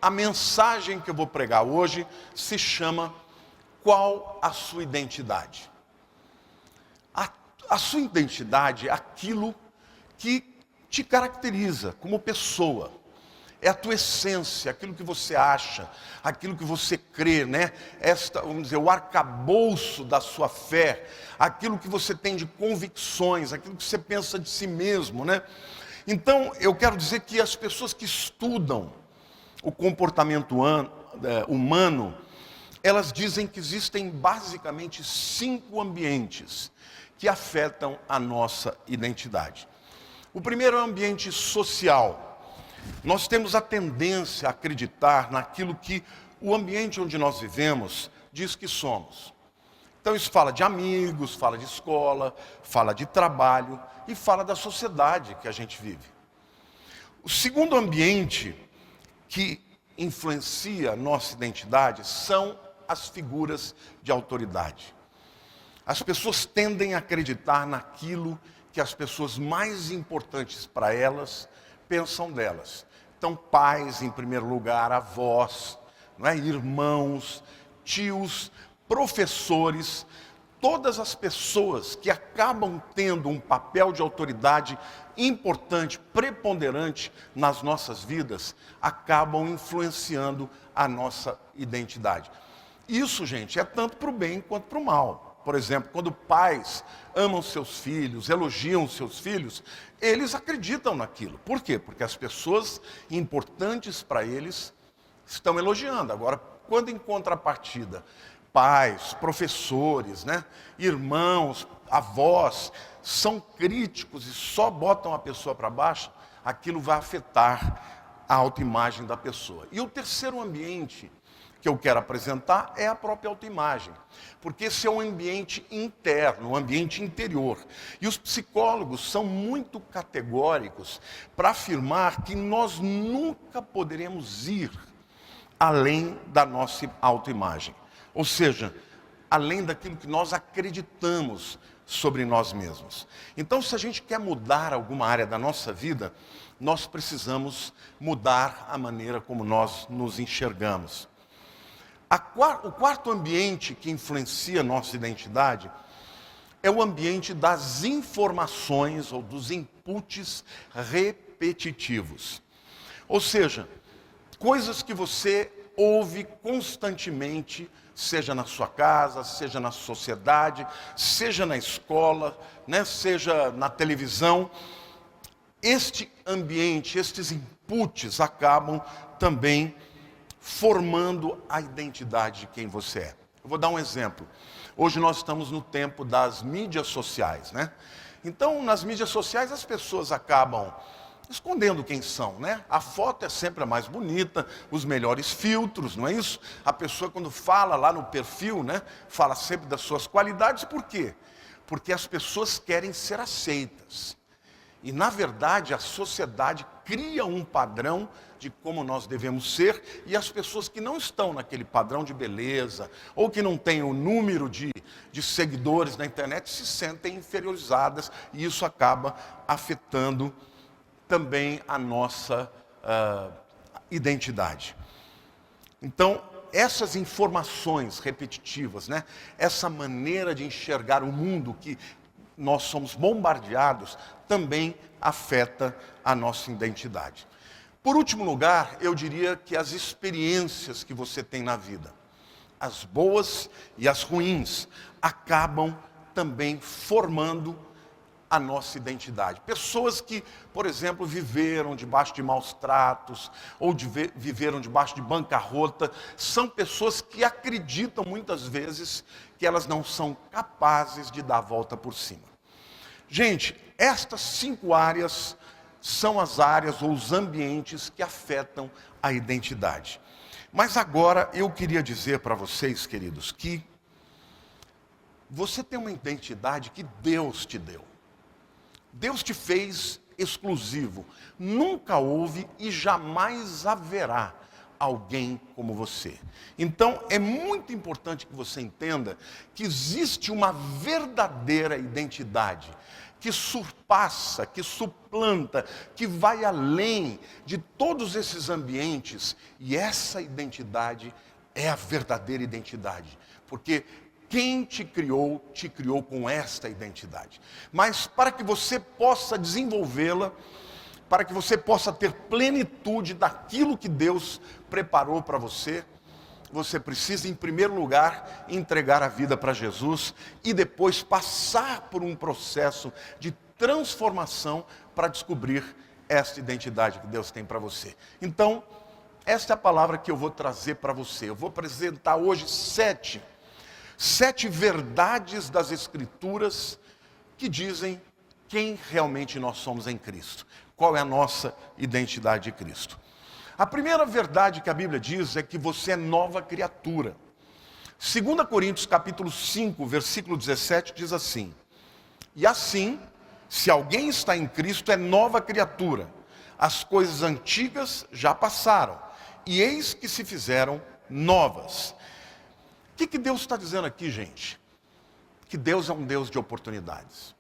a mensagem que eu vou pregar hoje se chama Qual a sua identidade? A sua identidade é aquilo que te caracteriza como pessoa. É a tua essência, aquilo que você acha, aquilo que você crê, né? Vamos dizer, o arcabouço da sua fé, aquilo que você tem de convicções, aquilo que você pensa de si mesmo, né? Então, eu quero dizer que as pessoas que estudam o comportamento humano, elas dizem que existem basicamente 5 ambientes que afetam a nossa identidade. O primeiro é o ambiente social. Nós temos a tendência a acreditar naquilo que o ambiente onde nós vivemos diz que somos. Então isso fala de amigos, fala de escola, fala de trabalho e fala da sociedade que a gente vive. O segundo ambiente que influencia a nossa identidade são as figuras de autoridade. As pessoas tendem a acreditar naquilo que as pessoas mais importantes para elas pensam delas. Então, pais em primeiro lugar, avós, não é? Irmãos, tios, professores, todas as pessoas que acabam tendo um papel de autoridade importante, preponderante nas nossas vidas, acabam influenciando a nossa identidade. Isso, gente, é tanto para o bem quanto para o mal. Por exemplo, quando pais amam seus filhos, elogiam seus filhos, eles acreditam naquilo. Por quê? Porque as pessoas importantes para eles estão elogiando. Agora, quando em contrapartida, pais, professores, né, irmãos, avós, são críticos e só botam a pessoa para baixo, aquilo vai afetar a autoimagem da pessoa. E o terceiro ambiente que eu quero apresentar é a própria autoimagem, porque esse é um ambiente interno, um ambiente interior. E os psicólogos são muito categóricos para afirmar que nós nunca poderemos ir além da nossa autoimagem. Ou seja, além daquilo que nós acreditamos sobre nós mesmos. Então, se a gente quer mudar alguma área da nossa vida, nós precisamos mudar a maneira como nós nos enxergamos. O quarto ambiente que influencia a nossa identidade é o ambiente das informações ou dos inputs repetitivos. Ou seja, coisas que você ouve constantemente, seja na sua casa, seja na sociedade, seja na escola, né, seja na televisão. Este ambiente, estes inputs acabam também formando a identidade de quem você é. Eu vou dar um exemplo. Hoje nós estamos no tempo das mídias sociais, né? Então, nas mídias sociais as pessoas acabam escondendo quem são, né? A foto é sempre a mais bonita, os melhores filtros, não é isso? A pessoa quando fala lá no perfil, né, fala sempre das suas qualidades. Por quê? Porque as pessoas querem ser aceitas. E, na verdade, a sociedade cria um padrão de como nós devemos ser, e as pessoas que não estão naquele padrão de beleza, ou que não têm o número de seguidores na internet, se sentem inferiorizadas, e isso acaba afetando também a nossa identidade. Então, essas informações repetitivas, né, essa maneira de enxergar o mundo que nós somos bombardeados, também afeta a nossa identidade. Por último lugar, eu diria que as experiências que você tem na vida, as boas e as ruins, acabam também formando a nossa identidade. Pessoas que, por exemplo, viveram debaixo de maus tratos, ou viveram debaixo de bancarrota, são pessoas que acreditam muitas vezes que elas não são capazes de dar a volta por cima. Gente, estas 5 áreas são as áreas ou os ambientes que afetam a identidade. Mas agora eu queria dizer para vocês, queridos, que você tem uma identidade que Deus te deu. Deus te fez exclusivo. Nunca houve e jamais haverá alguém como você. Então, é muito importante que você entenda que existe uma verdadeira identidade que surpassa, que suplanta, que vai além de todos esses ambientes. E essa identidade é a verdadeira identidade, porque quem te criou com esta identidade. Mas para que você possa desenvolvê-la, para que você possa ter plenitude daquilo que Deus preparou para você, você precisa, em primeiro lugar, entregar a vida para Jesus e depois passar por um processo de transformação para descobrir esta identidade que Deus tem para você. Então, esta é a palavra que eu vou trazer para você. Eu vou apresentar hoje sete verdades das Escrituras que dizem quem realmente nós somos em Cristo. Qual é a nossa identidade de Cristo? A primeira verdade que a Bíblia diz é que você é nova criatura. 2 Coríntios capítulo 5, versículo 17 diz assim: e assim, se alguém está em Cristo, é nova criatura. As coisas antigas já passaram, e eis que se fizeram novas. O que Deus está dizendo aqui, gente? Que Deus é um Deus de oportunidades.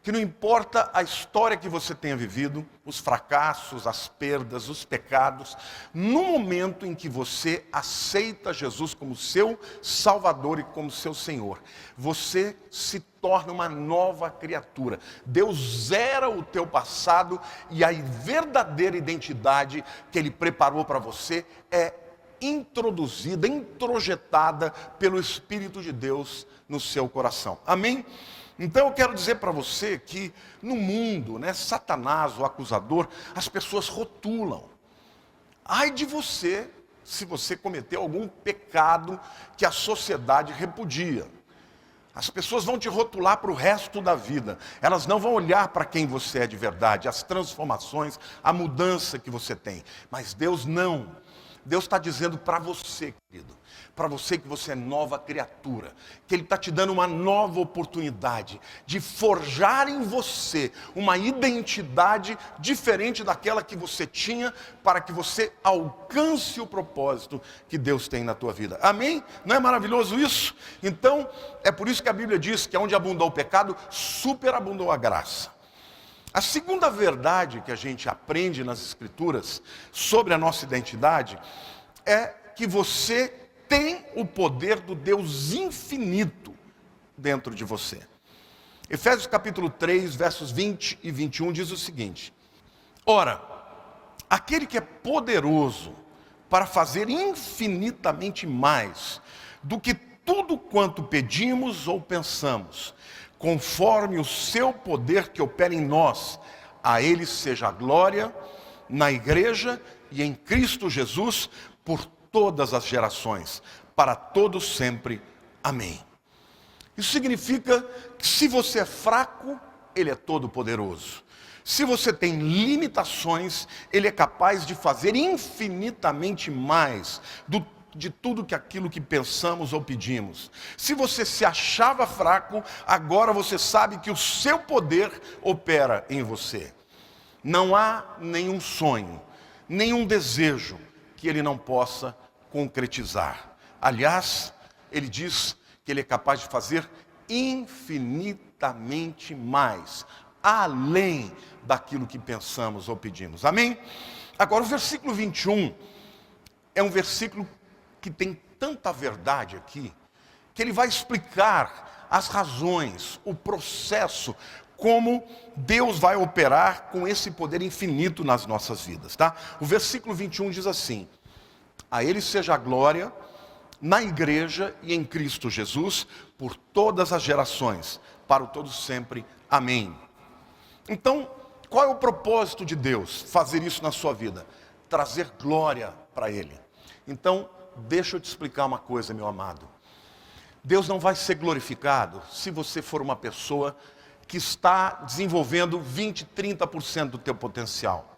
Que não importa a história que você tenha vivido, os fracassos, as perdas, os pecados, no momento em que você aceita Jesus como seu Salvador e como seu Senhor, você se torna uma nova criatura. Deus zera o teu passado e a verdadeira identidade que Ele preparou para você é introduzida, introjetada pelo Espírito de Deus no seu coração. Amém? Então eu quero dizer para você que no mundo, Satanás, o acusador, as pessoas rotulam. Ai de você, se você cometeu algum pecado que a sociedade repudia. As pessoas vão te rotular para o resto da vida. Elas não vão olhar para quem você é de verdade, as transformações, a mudança que você tem. Mas Deus não. Deus está dizendo para você, querido, para você que você é nova criatura, que Ele está te dando uma nova oportunidade de forjar em você uma identidade diferente daquela que você tinha, para que você alcance o propósito que Deus tem na tua vida. Amém? Não é maravilhoso isso? Então, é por isso que a Bíblia diz que onde abundou o pecado, superabundou a graça. A segunda verdade que a gente aprende nas Escrituras sobre a nossa identidade é que você tem o poder do Deus infinito dentro de você. Efésios capítulo 3, versos 20 e 21 diz o seguinte: ora, aquele que é poderoso para fazer infinitamente mais do que tudo quanto pedimos ou pensamos, conforme o seu poder que opera em nós, a Ele seja a glória na igreja e em Cristo Jesus por todas as gerações, para todos sempre. Amém. Isso significa que se você é fraco, Ele é todo poderoso. Se você tem limitações, Ele é capaz de fazer infinitamente mais de tudo aquilo que pensamos ou pedimos. Se você se achava fraco, agora você sabe que o seu poder opera em você. Não há nenhum sonho, nenhum desejo que Ele não possa concretizar. Aliás, Ele diz que Ele é capaz de fazer infinitamente mais, além daquilo que pensamos ou pedimos. Amém? Agora, o versículo 21 é um versículo que tem tanta verdade aqui, que ele vai explicar as razões, o processo, como Deus vai operar com esse poder infinito nas nossas vidas, tá? O versículo 21 diz assim: a Ele seja a glória na igreja e em Cristo Jesus, por todas as gerações, para o todo sempre. Amém. Então, qual é o propósito de Deus? Fazer isso na sua vida, trazer glória para Ele. Então, deixa eu te explicar uma coisa, meu amado. Deus não vai ser glorificado se você for uma pessoa que está desenvolvendo 20, 30% do teu potencial.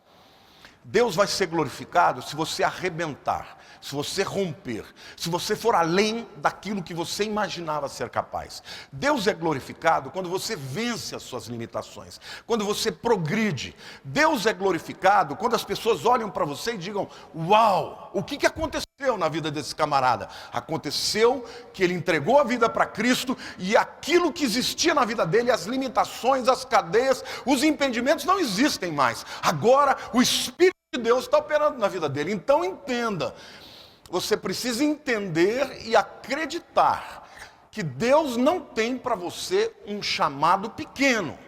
Deus vai ser glorificado se você arrebentar, se você romper, se você for além daquilo que você imaginava ser capaz. Deus é glorificado quando você vence as suas limitações, quando você progride. Deus é glorificado quando as pessoas olham para você e digam: uau, o que aconteceu na vida desse camarada? Aconteceu que ele entregou a vida para Cristo e aquilo que existia na vida dele, as limitações, as cadeias, os impedimentos não existem mais. Agora o Espírito de Deus está operando na vida dele. Então entenda, você precisa entender e acreditar que Deus não tem para você um chamado pequeno.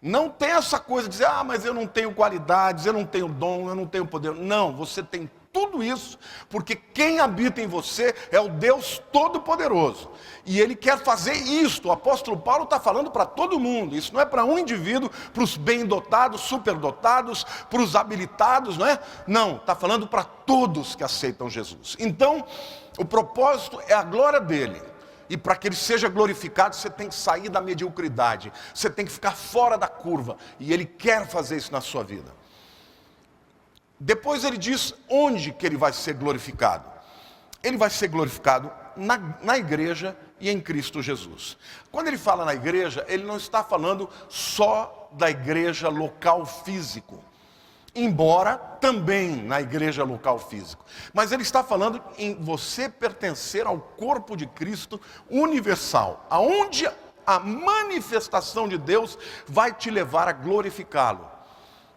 Não tem essa coisa de dizer, mas eu não tenho qualidades, eu não tenho dom, eu não tenho poder. Não, você tem tudo isso, porque quem habita em você é o Deus Todo-Poderoso. E Ele quer fazer isto. O apóstolo Paulo está falando para todo mundo. Isso não é para um indivíduo, para os bem-dotados, superdotados, para os habilitados, não é? Não, está falando para todos que aceitam Jesus. Então, o propósito é a glória dele. E para que ele seja glorificado, você tem que sair da mediocridade. Você tem que ficar fora da curva. E Ele quer fazer isso na sua vida. Depois ele diz onde que ele vai ser glorificado. Ele vai ser glorificado na igreja e em Cristo Jesus. Quando ele fala na igreja, ele não está falando só da igreja local físico. Embora também na igreja local físico. Mas ele está falando em você pertencer ao corpo de Cristo universal. Aonde a manifestação de Deus vai te levar a glorificá-lo.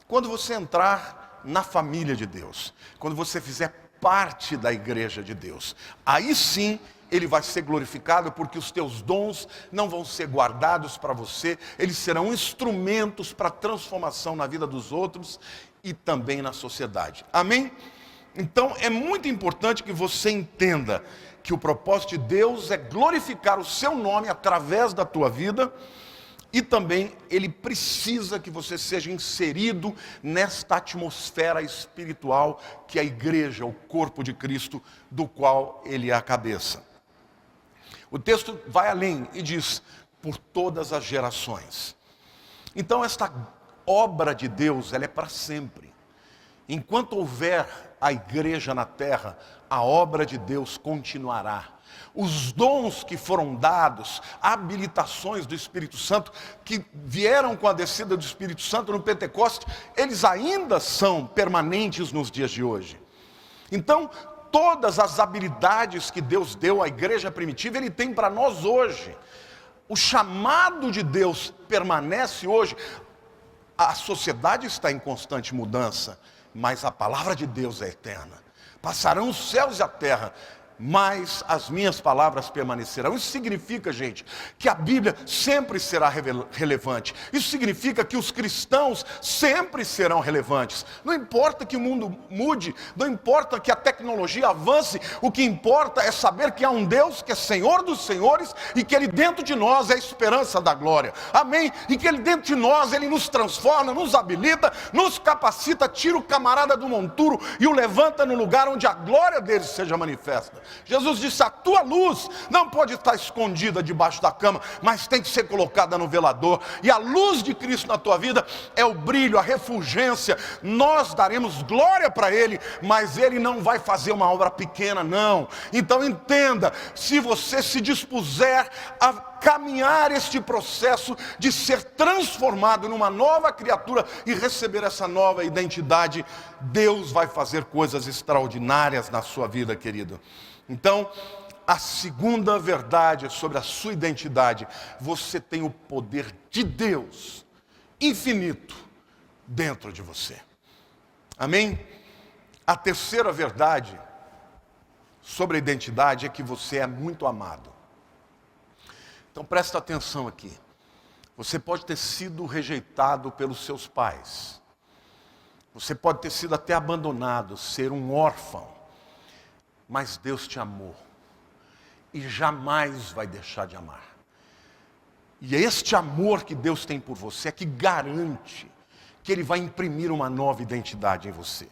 Quando você entrar na família de Deus, quando você fizer parte da igreja de Deus, aí sim Ele vai ser glorificado, porque os teus dons não vão ser guardados para você, eles serão instrumentos para transformação na vida dos outros e também na sociedade. Amém? Então é muito importante que você entenda que o propósito de Deus é glorificar o seu nome através da tua vida. E também Ele precisa que você seja inserido nesta atmosfera espiritual que é a igreja, o corpo de Cristo, do qual Ele é a cabeça. O texto vai além e diz, por todas as gerações. Então esta obra de Deus, ela é para sempre. Enquanto houver a igreja na terra, a obra de Deus continuará. Os dons que foram dados, habilitações do Espírito Santo, que vieram com a descida do Espírito Santo no Pentecoste, eles ainda são permanentes nos dias de hoje. Então, todas as habilidades que Deus deu à igreja primitiva, Ele tem para nós hoje. O chamado de Deus permanece hoje. A sociedade está em constante mudança, mas a palavra de Deus é eterna. Passarão os céus e a terra, mas as minhas palavras permanecerão. Isso significa, gente, que a Bíblia sempre será relevante. Isso significa que os cristãos sempre serão relevantes. Não importa que o mundo mude, não importa que a tecnologia avance, o que importa é saber que há um Deus que é Senhor dos senhores e que Ele dentro de nós é a esperança da glória. Amém? E que Ele dentro de nós, Ele nos transforma, nos habilita, nos capacita, tira o camarada do monturo e o levanta no lugar onde a glória dele seja manifesta. Jesus disse, a tua luz não pode estar escondida debaixo da cama, mas tem que ser colocada no velador. E a luz de Cristo na tua vida é o brilho, a refulgência. Nós daremos glória para Ele, mas Ele não vai fazer uma obra pequena, não. Então entenda, se você se dispuser a caminhar este processo de ser transformado numa nova criatura e receber essa nova identidade, Deus vai fazer coisas extraordinárias na sua vida, querido. Então, a segunda verdade sobre a sua identidade, você tem o poder de Deus infinito dentro de você. Amém? A terceira verdade sobre a identidade é que você é muito amado. Então presta atenção aqui. Você pode ter sido rejeitado pelos seus pais. Você pode ter sido até abandonado, ser um órfão. Mas Deus te amou. E jamais vai deixar de amar. E é este amor que Deus tem por você é que garante que Ele vai imprimir uma nova identidade em você.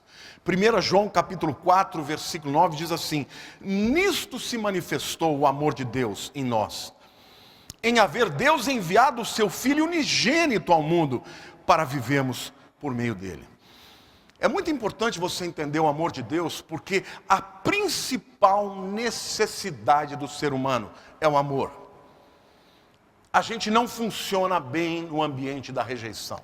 1 João capítulo 4, versículo 9 diz assim: nisto se manifestou o amor de Deus em nós, em haver Deus enviado o seu Filho unigênito ao mundo, para vivermos por meio dele. É muito importante você entender o amor de Deus, porque a principal necessidade do ser humano é o amor. A gente não funciona bem no ambiente da rejeição.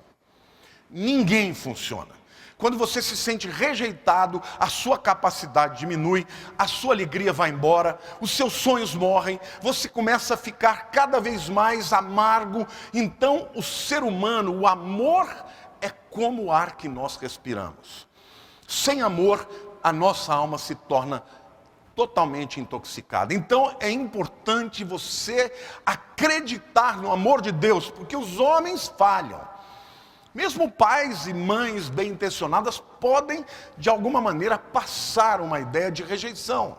Ninguém funciona. Quando você se sente rejeitado, a sua capacidade diminui, a sua alegria vai embora, os seus sonhos morrem, você começa a ficar cada vez mais amargo. Então, o ser humano, o amor é como o ar que nós respiramos. Sem amor, a nossa alma se torna totalmente intoxicada. Então é importante você acreditar no amor de Deus, porque os homens falham. Mesmo pais e mães bem intencionadas podem, de alguma maneira, passar uma ideia de rejeição.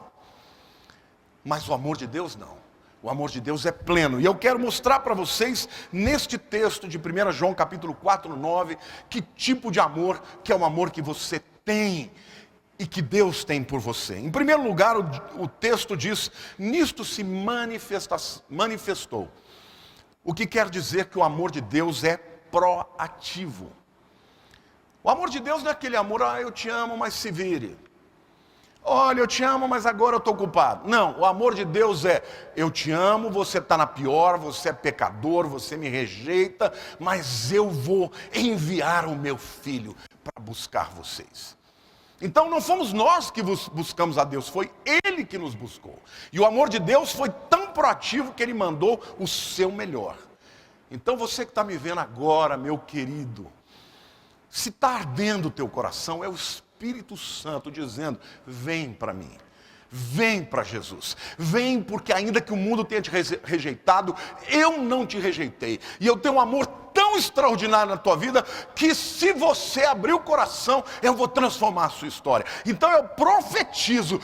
Mas o amor de Deus não. O amor de Deus é pleno. E eu quero mostrar para vocês, neste texto de 1 João capítulo 4, 9, que tipo de amor, que é o amor que você tem e que Deus tem por você. Em primeiro lugar, o texto diz: nisto se manifestou. O que quer dizer que o amor de Deus é proativo. O amor de Deus não é aquele amor, eu te amo, mas se vire. Olha, eu te amo, mas agora eu estou ocupado. Não, o amor de Deus é: eu te amo, você está na pior, você é pecador, você me rejeita, mas eu vou enviar o meu filho para buscar vocês. Então não fomos nós que buscamos a Deus, foi Ele que nos buscou. E o amor de Deus foi tão proativo que Ele mandou o seu melhor. Então você que está me vendo agora, meu querido, se está ardendo o teu coração, é o Espírito Santo dizendo: vem para mim. Vem para Jesus, vem, porque ainda que o mundo tenha te rejeitado, eu não te rejeitei. E eu tenho um amor tão extraordinário na tua vida, que se você abrir o coração, eu vou transformar a sua história. Então eu profetizo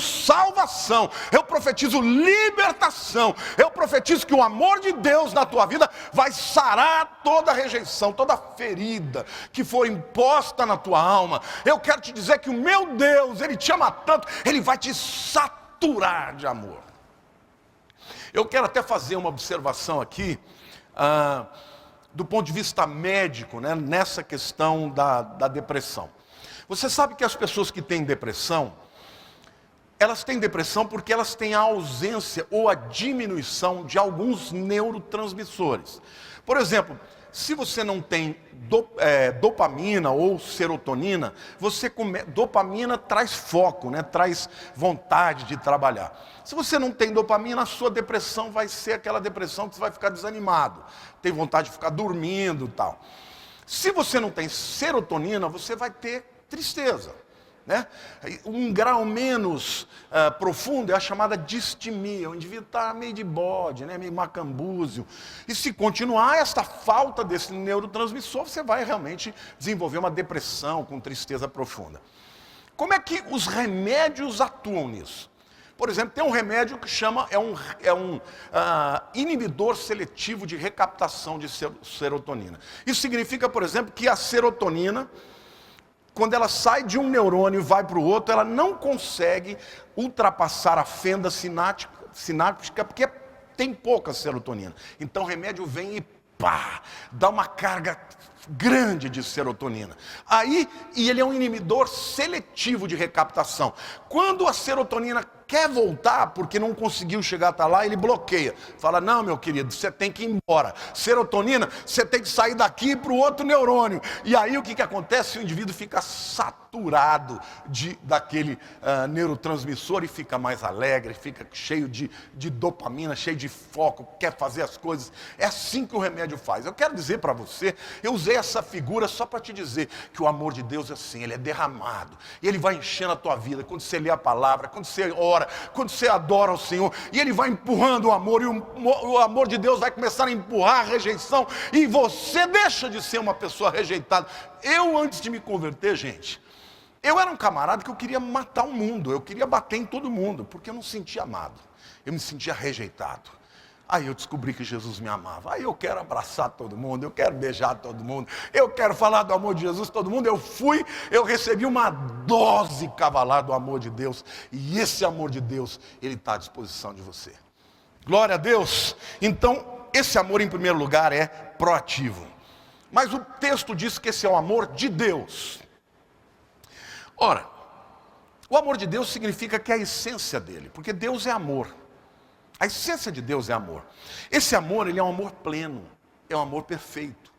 salvação, eu profetizo libertação, eu profetizo que o amor de Deus na tua vida vai sarar toda rejeição, toda ferida que for imposta na tua alma. Eu quero te dizer que o meu Deus, Ele te ama tanto, Ele vai te saturar de amor. Eu quero até fazer uma observação aqui, do ponto de vista médico, né, nessa questão da depressão. Você sabe que as pessoas que têm depressão, elas têm depressão porque elas têm a ausência ou a diminuição de alguns neurotransmissores. Por exemplo, se você não tem dopamina ou serotonina, dopamina traz foco, né? Traz vontade de trabalhar. Se você não tem dopamina, a sua depressão vai ser aquela depressão que você vai ficar desanimado, tem vontade de ficar dormindo e tal. Se você não tem serotonina, você vai ter tristeza, né? Um grau menos profundo é a chamada distimia. O indivíduo está meio de bode, né? Meio macambúzio. E se continuar esta falta desse neurotransmissor, você vai realmente desenvolver uma depressão com tristeza profunda. Como é que os remédios atuam nisso? Por exemplo, tem um remédio que é um inibidor seletivo de recaptação de serotonina. Isso significa, por exemplo, que a serotonina, quando ela sai de um neurônio e vai para o outro, ela não consegue ultrapassar a fenda sináptica, porque tem pouca serotonina. Então o remédio vem e dá uma carga grande de serotonina. E ele é um inibidor seletivo de recaptação. Quando a serotonina quer voltar, porque não conseguiu chegar até lá, ele bloqueia. Fala: não, meu querido, você tem que ir embora. Serotonina, você tem que sair daqui para o outro neurônio. E aí o que acontece? O indivíduo fica saturado daquele neurotransmissor e fica mais alegre, fica cheio de dopamina, cheio de foco, quer fazer as coisas. É assim que o remédio faz. Eu quero dizer para você, eu usei essa figura só para te dizer que o amor de Deus é assim, ele é derramado. E ele vai enchendo a tua vida, quando você lê a palavra, quando você ora, quando você adora o Senhor, e Ele vai empurrando o amor, e o amor de Deus vai começar a empurrar a rejeição, e você deixa de ser uma pessoa rejeitada. Eu, antes de me converter, gente, eu era um camarada que eu queria matar o mundo, eu queria bater em todo mundo, porque eu não sentia amado, eu me sentia rejeitado. Aí eu descobri que Jesus me amava. Aí eu quero abraçar todo mundo, eu quero beijar todo mundo, eu quero falar do amor de Jesus todo mundo. Eu recebi uma dose cavalar do amor de Deus. E esse amor de Deus, ele está à disposição de você. Glória a Deus. Então, esse amor em primeiro lugar é proativo. Mas o texto diz que esse é o amor de Deus. Ora, o amor de Deus significa que é a essência dele, porque Deus é amor. A essência de Deus é amor. Esse amor, ele é um amor pleno, é um amor perfeito.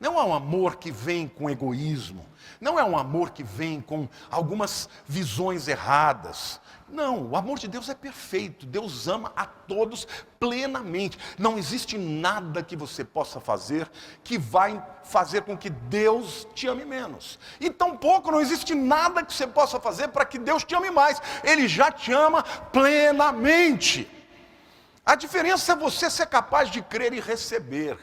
Não é um amor que vem com egoísmo. Não é um amor que vem com algumas visões erradas. Não, o amor de Deus é perfeito. Deus ama a todos plenamente. Não existe nada que você possa fazer que vai fazer com que Deus te ame menos. E tampouco não existe nada que você possa fazer para que Deus te ame mais. Ele já te ama plenamente. A diferença é você ser capaz de crer e receber.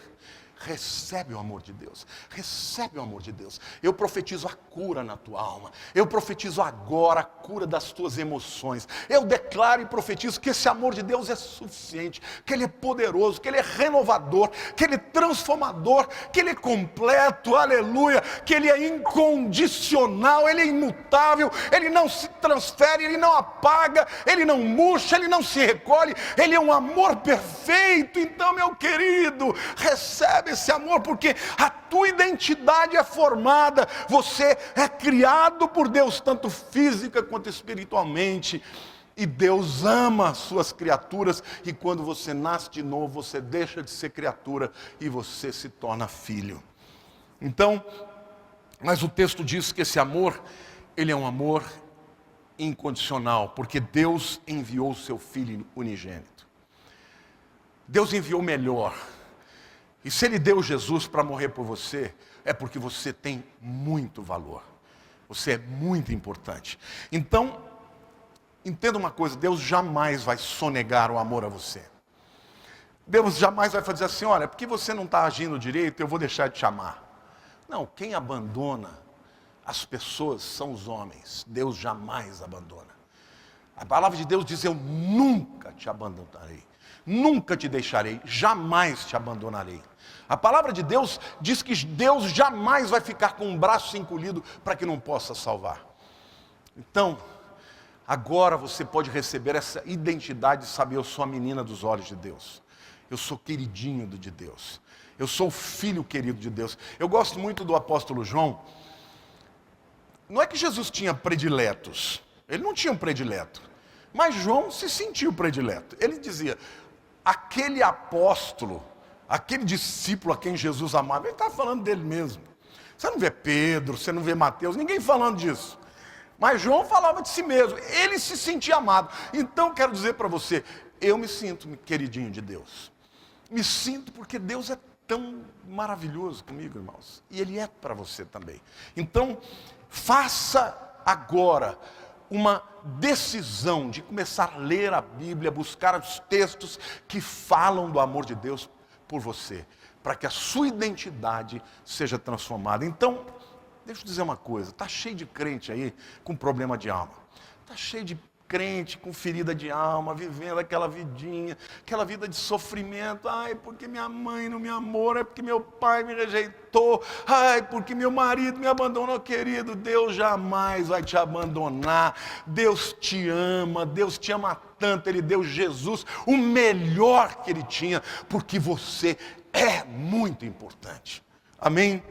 Recebe o amor de Deus, recebe o amor de Deus. Eu profetizo a cura na tua alma. Eu profetizo agora a cura das tuas emoções. Eu declaro e profetizo que esse amor de Deus é suficiente, que Ele é poderoso, que Ele é renovador, que Ele é transformador, que Ele é completo, aleluia, que Ele é incondicional, Ele é imutável, Ele não se transfere, Ele não apaga, Ele não murcha, Ele não se recolhe, Ele é um amor perfeito. Então, meu querido, recebe esse amor, porque a tua identidade é formada, você é criado por Deus, tanto física quanto espiritualmente, e Deus ama as suas criaturas, e quando você nasce de novo, você deixa de ser criatura, e você se torna filho. Então, mas o texto diz que esse amor, ele é um amor incondicional, porque Deus enviou o seu Filho unigênito. Deus enviou o melhor. E se Ele deu Jesus para morrer por você, é porque você tem muito valor. Você é muito importante. Então, entenda uma coisa, Deus jamais vai sonegar o amor a você. Deus jamais vai fazer assim, olha, porque você não está agindo direito, eu vou deixar de te amar. Não, quem abandona as pessoas são os homens. Deus jamais abandona. A palavra de Deus diz, eu nunca te abandonarei. Nunca te deixarei, jamais te abandonarei. A palavra de Deus diz que Deus jamais vai ficar com um braço encolhido para que não possa salvar. Então, agora você pode receber essa identidade de saber, eu sou a menina dos olhos de Deus. Eu sou queridinho de Deus. Eu sou o filho querido de Deus. Eu gosto muito do apóstolo João. Não é que Jesus tinha prediletos. Ele não tinha um predileto. Mas João se sentiu predileto. Ele dizia, aquele apóstolo, aquele discípulo a quem Jesus amava, ele está falando dele mesmo. Você não vê Pedro, você não vê Mateus, ninguém falando disso. Mas João falava de si mesmo, ele se sentia amado. Então quero dizer para você, eu me sinto queridinho de Deus. Me sinto porque Deus é tão maravilhoso comigo, irmãos. E Ele é para você também. Então, faça agora uma decisão de começar a ler a Bíblia, buscar os textos que falam do amor de Deus por você, para que a sua identidade seja transformada. Então, deixa eu dizer uma coisa, está cheio de crente aí com problema de alma, está cheio de crente com ferida de alma, vivendo aquela vidinha, aquela vida de sofrimento, ai, porque minha mãe não me amou, é porque meu pai me rejeitou, ai, porque meu marido me abandonou. Querido, Deus jamais vai te abandonar, Deus te ama tanto, Ele deu Jesus, o melhor que Ele tinha, porque você é muito importante, amém?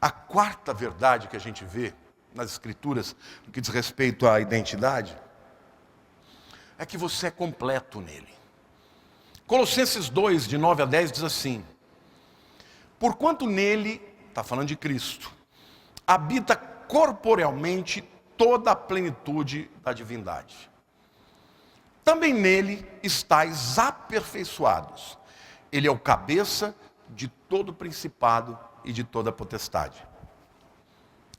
A quarta verdade que a gente vê nas Escrituras, no que diz respeito à identidade, é que você é completo nele. Colossenses 2, de 9 a 10, diz assim, porquanto nele, está falando de Cristo, habita corporealmente toda a plenitude da divindade. Também nele estáis aperfeiçoados. Ele é o cabeça de todo principado e de toda potestade.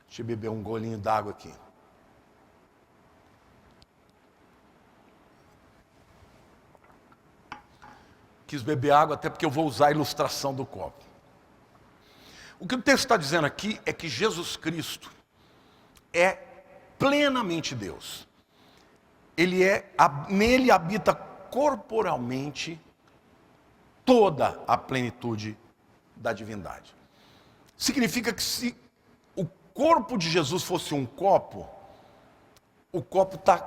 Deixa eu beber um golinho d'água aqui. Quis beber água até porque eu vou usar a ilustração do copo. O que o texto está dizendo aqui é que Jesus Cristo é plenamente Deus. Nele habita corporalmente toda a plenitude da divindade. Significa que se o corpo de Jesus fosse um copo, o copo está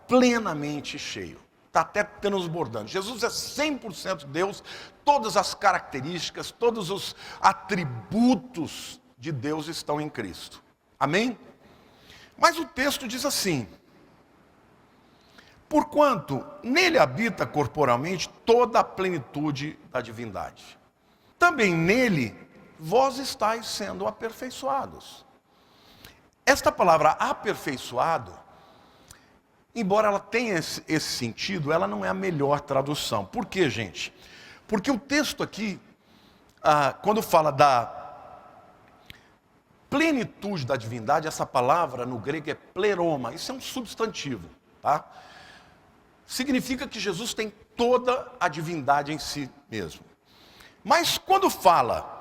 plenamente cheio, está até transbordando. Jesus é 100% Deus, todas as características, todos os atributos de Deus estão em Cristo. Amém? Mas o texto diz assim, porquanto nele habita corporalmente toda a plenitude da divindade. Também nele vós estáis sendo aperfeiçoados. Esta palavra aperfeiçoado, embora ela tenha esse sentido, ela não é a melhor tradução. Por quê, gente? Porque o texto aqui, quando fala da plenitude da divindade, essa palavra no grego é pleroma, isso é um substantivo, tá? Significa que Jesus tem toda a divindade em si mesmo. Mas quando fala,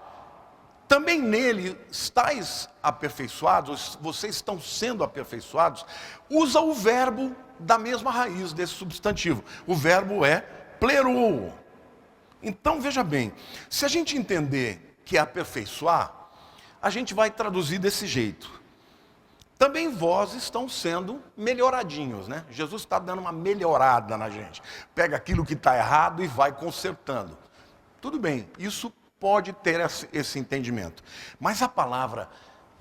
também nele estáis aperfeiçoados, vocês estão sendo aperfeiçoados, usa o verbo da mesma raiz desse substantivo. O verbo é pleroo. Então veja bem, se a gente entender que é aperfeiçoar, a gente vai traduzir desse jeito. Também vós estão sendo melhoradinhos, né? Jesus está dando uma melhorada na gente. Pega aquilo que está errado e vai consertando. Tudo bem, isso pode ter esse entendimento. Mas a palavra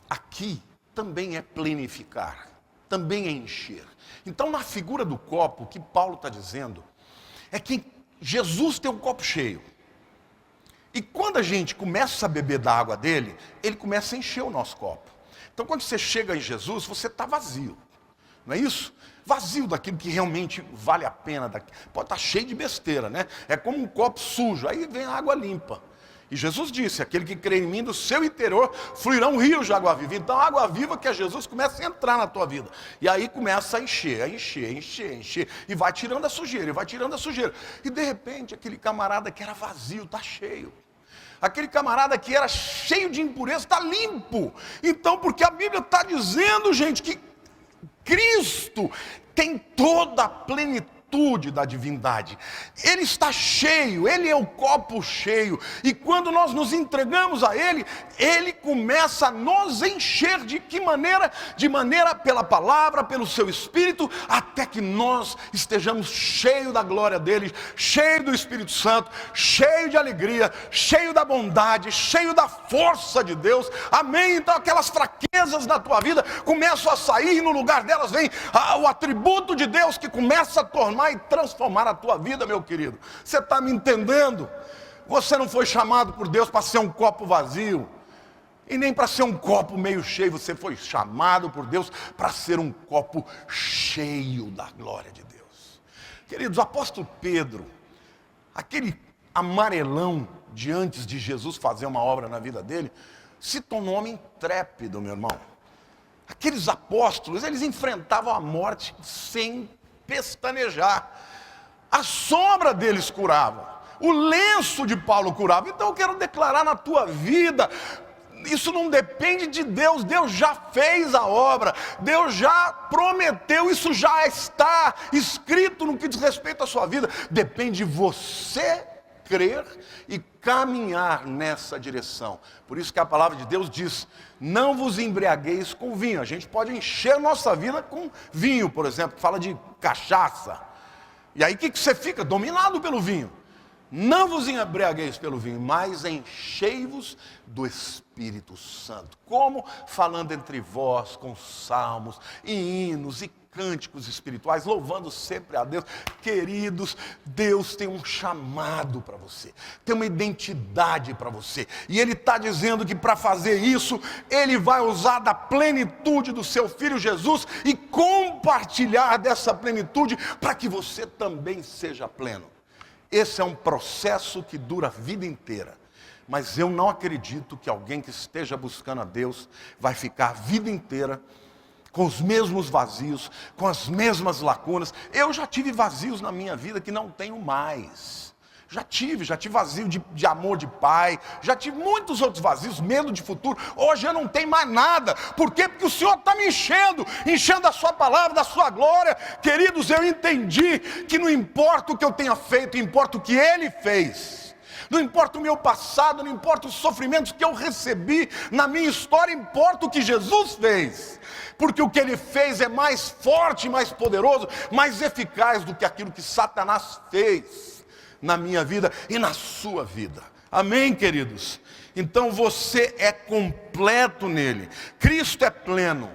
aqui também é plenificar, também é encher. Então, na figura do copo, o que Paulo está dizendo é que Jesus tem um copo cheio. E quando a gente começa a beber da água dele, ele começa a encher o nosso copo. Então, quando você chega em Jesus, você está vazio. Não é isso? Vazio daquilo que realmente vale a pena. Pode estar cheio de besteira, né? É como um copo sujo, aí vem a água limpa. E Jesus disse, aquele que crê em mim, do seu interior fluirão rios de água viva. Então a água viva que é Jesus começa a entrar na tua vida. E aí começa a encher. E vai tirando a sujeira, e vai tirando a sujeira. E de repente aquele camarada que era vazio está cheio. Aquele camarada que era cheio de impureza está limpo. Então, porque a Bíblia está dizendo, gente, que Cristo tem toda a plenitude da divindade. Ele está cheio, ele é o copo cheio. E quando nós nos entregamos a ele, ele começa a nos encher. De que maneira? De maneira pela palavra, pelo seu Espírito, até que nós estejamos cheios da glória dele, cheio do Espírito Santo, cheio de alegria, cheio da bondade, cheio da força de Deus. Amém? Então aquelas fraquezas na tua vida começam a sair, e no lugar delas vem o atributo de Deus que começa a tornar e transformar a tua vida, meu querido. Você está me entendendo? Você não foi chamado por Deus para ser um copo vazio, e nem para ser um copo meio cheio. Você foi chamado por Deus para ser um copo cheio da glória de Deus. Queridos, o apóstolo Pedro, aquele amarelão de antes de Jesus fazer uma obra na vida dele, se tornou um homem intrépido, meu irmão. Aqueles apóstolos, eles enfrentavam a morte sem pestanejar. A sombra deles curava, o lenço de Paulo curava. Então eu quero declarar na tua vida, isso não depende de Deus, Deus já fez a obra, Deus já prometeu, isso já está escrito no que diz respeito à sua vida. Depende de você crer e caminhar nessa direção. Por isso que a palavra de Deus diz, não vos embriagueis com vinho. A gente pode encher nossa vida com vinho, por exemplo, que fala de cachaça. E aí o que você fica? Dominado pelo vinho. Não vos embriagueis pelo vinho, mas enchei-vos do Espírito Santo. Como? Falando entre vós com salmos e hinos e cânticos espirituais, louvando sempre a Deus. Queridos, Deus tem um chamado para você, tem uma identidade para você, e Ele está dizendo que para fazer isso, Ele vai usar da plenitude do seu Filho Jesus e compartilhar dessa plenitude para que você também seja pleno. Esse é um processo que dura a vida inteira. Mas eu não acredito que alguém que esteja buscando a Deus vai ficar a vida inteira com os mesmos vazios, com as mesmas lacunas. Eu já tive vazios na minha vida que não tenho mais. Já tive vazio de amor de pai, já tive muitos outros vazios, medo de futuro. Hoje eu não tenho mais nada. Por quê? Porque o Senhor está me enchendo a sua palavra, da sua glória. Queridos, eu entendi que não importa o que eu tenha feito, importa o que Ele fez. Não importa o meu passado, não importa os sofrimentos que eu recebi na minha história, importa o que Jesus fez. Porque o que Ele fez é mais forte, mais poderoso, mais eficaz do que aquilo que Satanás fez na minha vida e na sua vida. Amém, queridos? Então você é completo nele. Cristo é pleno.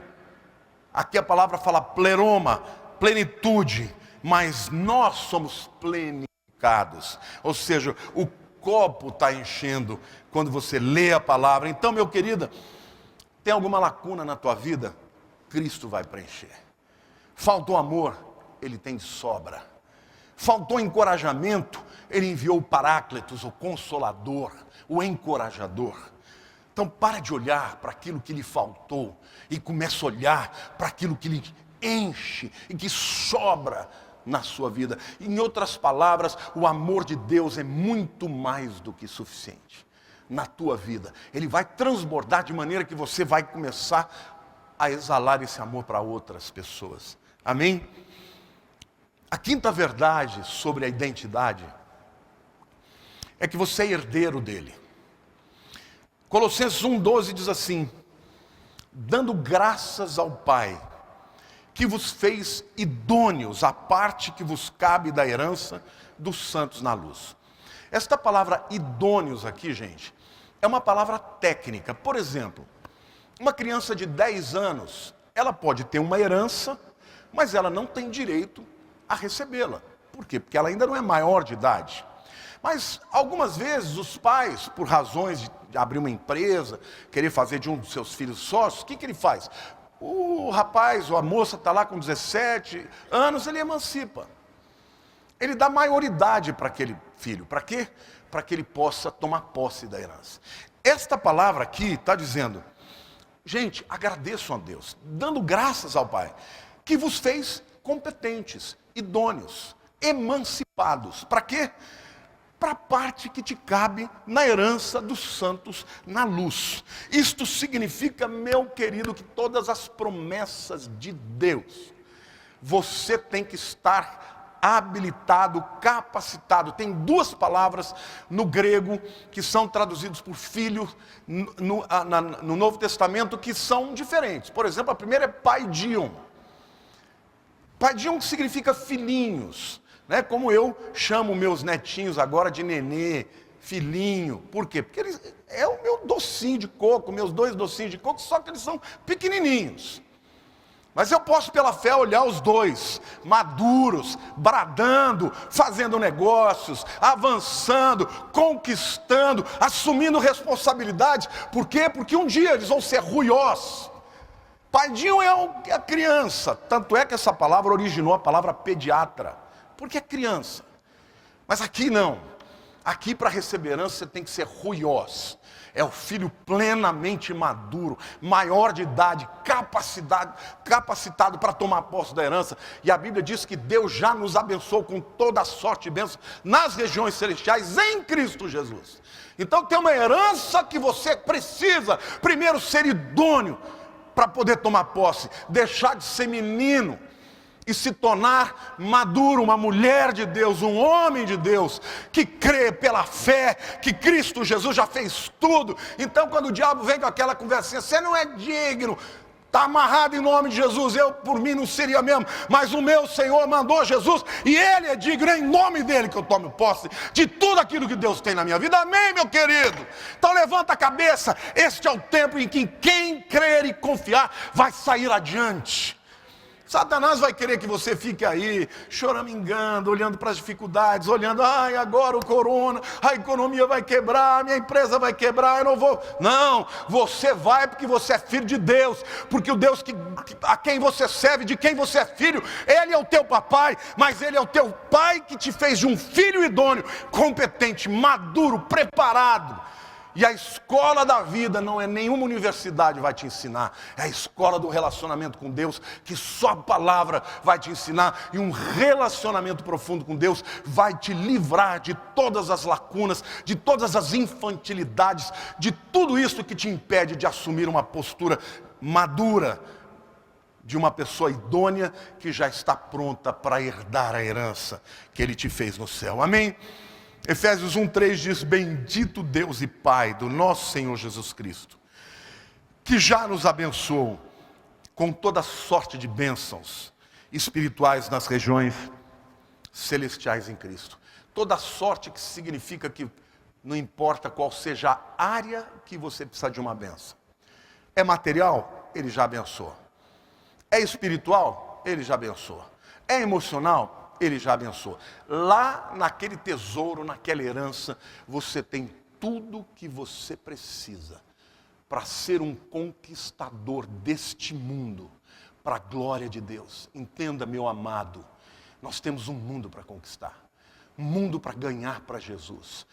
Aqui a palavra fala pleroma, plenitude, mas nós somos plenificados. Ou seja, o copo está enchendo quando você lê a palavra. Então, meu querido, tem alguma lacuna na tua vida? Cristo vai preencher. Faltou amor? Ele tem de sobra. Faltou encorajamento? Ele enviou o Paráclitos, o Consolador, o Encorajador. Então para de olhar para aquilo que lhe faltou e começa a olhar para aquilo que lhe enche e que sobra na sua vida. Em outras palavras, o amor de Deus é muito mais do que suficiente na tua vida. Ele vai transbordar de maneira que você vai começar a exalar esse amor para outras pessoas. Amém? A quinta verdade sobre a identidade é que você é herdeiro dele. Colossenses 1,12 diz assim: dando graças ao Pai, que vos fez idôneos à parte que vos cabe da herança dos santos na luz. Esta palavra idôneos aqui, gente, é uma palavra técnica. Por exemplo, uma criança de 10 anos, ela pode ter uma herança, mas ela não tem direito a recebê-la. Por quê? Porque ela ainda não é maior de idade. Mas algumas vezes os pais, por razões de abrir uma empresa, querer fazer de um dos seus filhos sócios, o que ele faz? O rapaz ou a moça está lá com 17 anos, ele emancipa. Ele dá maioridade para aquele filho. Para quê? Para que ele possa tomar posse da herança. Esta palavra aqui está dizendo, gente, agradeçam a Deus, dando graças ao Pai, que vos fez competentes, idôneos, emancipados. Para quê? Para a parte que te cabe na herança dos santos na luz. Isto significa, meu querido, que todas as promessas de Deus, você tem que estar habilitado, capacitado. Tem duas palavras no grego que são traduzidas por filho no Novo Testamento que são diferentes. Por exemplo, a primeira é paidion. Paidion significa filhinhos. Né? Como eu chamo meus netinhos agora de nenê, filhinho. Por quê? Porque eles, é o meu docinho de coco, meus 2 docinhos de coco, só que eles são pequenininhos. Mas eu posso pela fé olhar os 2, maduros, bradando, fazendo negócios, avançando, conquistando, assumindo responsabilidades. Por quê? Porque um dia eles vão ser ruiós. Paidion é a criança, tanto é que essa palavra originou a palavra pediatra. Porque é criança. Mas aqui não. Aqui para receber herança você tem que ser ruiós. É o filho plenamente maduro, maior de idade, capacitado para tomar posse da herança. E a Bíblia diz que Deus já nos abençoou com toda a sorte e bênção nas regiões celestiais em Cristo Jesus. Então tem uma herança que você precisa primeiro ser idôneo para poder tomar posse, deixar de ser menino e se tornar maduro, uma mulher de Deus, um homem de Deus, que crê pela fé, que Cristo Jesus já fez tudo. Então quando o diabo vem com aquela conversinha, você não é digno, está amarrado em nome de Jesus, eu por mim não seria mesmo, mas o meu Senhor mandou Jesus, e Ele é digno, é em nome dEle que eu tomo posse de tudo aquilo que Deus tem na minha vida, amém, meu querido? Então levanta a cabeça, este é o tempo em que quem crer e confiar vai sair adiante. Satanás vai querer que você fique aí, choramingando, olhando para as dificuldades, olhando, ai, agora o corona, a economia vai quebrar, a minha empresa vai quebrar, eu não vou. Não, você vai porque você é filho de Deus, porque o Deus a quem você serve, de quem você é filho, Ele é o teu papai, mas Ele é o teu pai que te fez de um filho idôneo, competente, maduro, preparado. E a escola da vida não é nenhuma universidade vai te ensinar, é a escola do relacionamento com Deus, que só a palavra vai te ensinar, e um relacionamento profundo com Deus vai te livrar de todas as lacunas, de todas as infantilidades, de tudo isso que te impede de assumir uma postura madura, de uma pessoa idônea que já está pronta para herdar a herança que Ele te fez no céu, amém? Efésios 1,3 diz, bendito Deus e Pai do nosso Senhor Jesus Cristo, que já nos abençoou com toda sorte de bênçãos espirituais nas regiões celestiais em Cristo. Toda sorte que significa que não importa qual seja a área que você precisa de uma bênção. É material? Ele já abençoa. É espiritual? Ele já abençoa. É emocional? Ele já abençoou. Lá naquele tesouro, naquela herança, você tem tudo que você precisa para ser um conquistador deste mundo, para a glória de Deus. Entenda, meu amado, nós temos um mundo para conquistar, um mundo para ganhar para Jesus,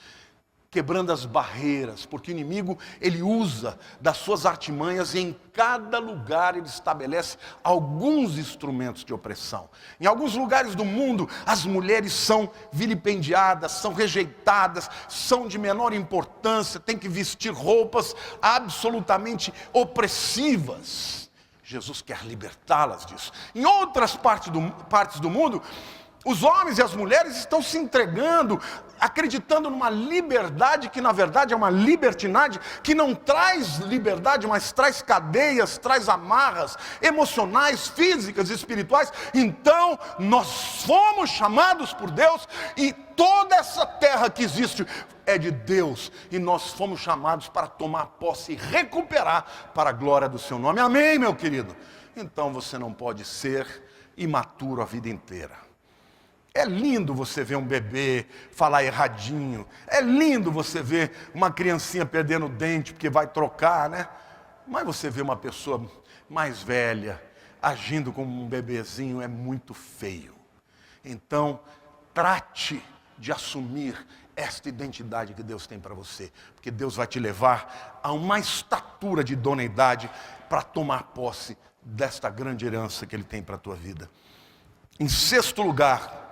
quebrando as barreiras, porque o inimigo, ele usa das suas artimanhas e em cada lugar ele estabelece alguns instrumentos de opressão. Em alguns lugares do mundo, as mulheres são vilipendiadas, são rejeitadas, são de menor importância, têm que vestir roupas absolutamente opressivas. Jesus quer libertá-las disso. Em outras partes do mundo, os homens e as mulheres estão se entregando, acreditando numa liberdade que na verdade é uma libertinagem, que não traz liberdade, mas traz cadeias, traz amarras emocionais, físicas, espirituais. Então nós fomos chamados por Deus e toda essa terra que existe é de Deus, e nós fomos chamados para tomar posse e recuperar para a glória do seu nome. Amém, meu querido? Então você não pode ser imaturo a vida inteira. É lindo você ver um bebê falar erradinho. É lindo você ver uma criancinha perdendo o dente porque vai trocar, né? Mas você vê uma pessoa mais velha agindo como um bebezinho é muito feio. Então, trate de assumir esta identidade que Deus tem para você. Porque Deus vai te levar a uma estatura de idoneidade para tomar posse desta grande herança que Ele tem para a tua vida. Em sexto lugar,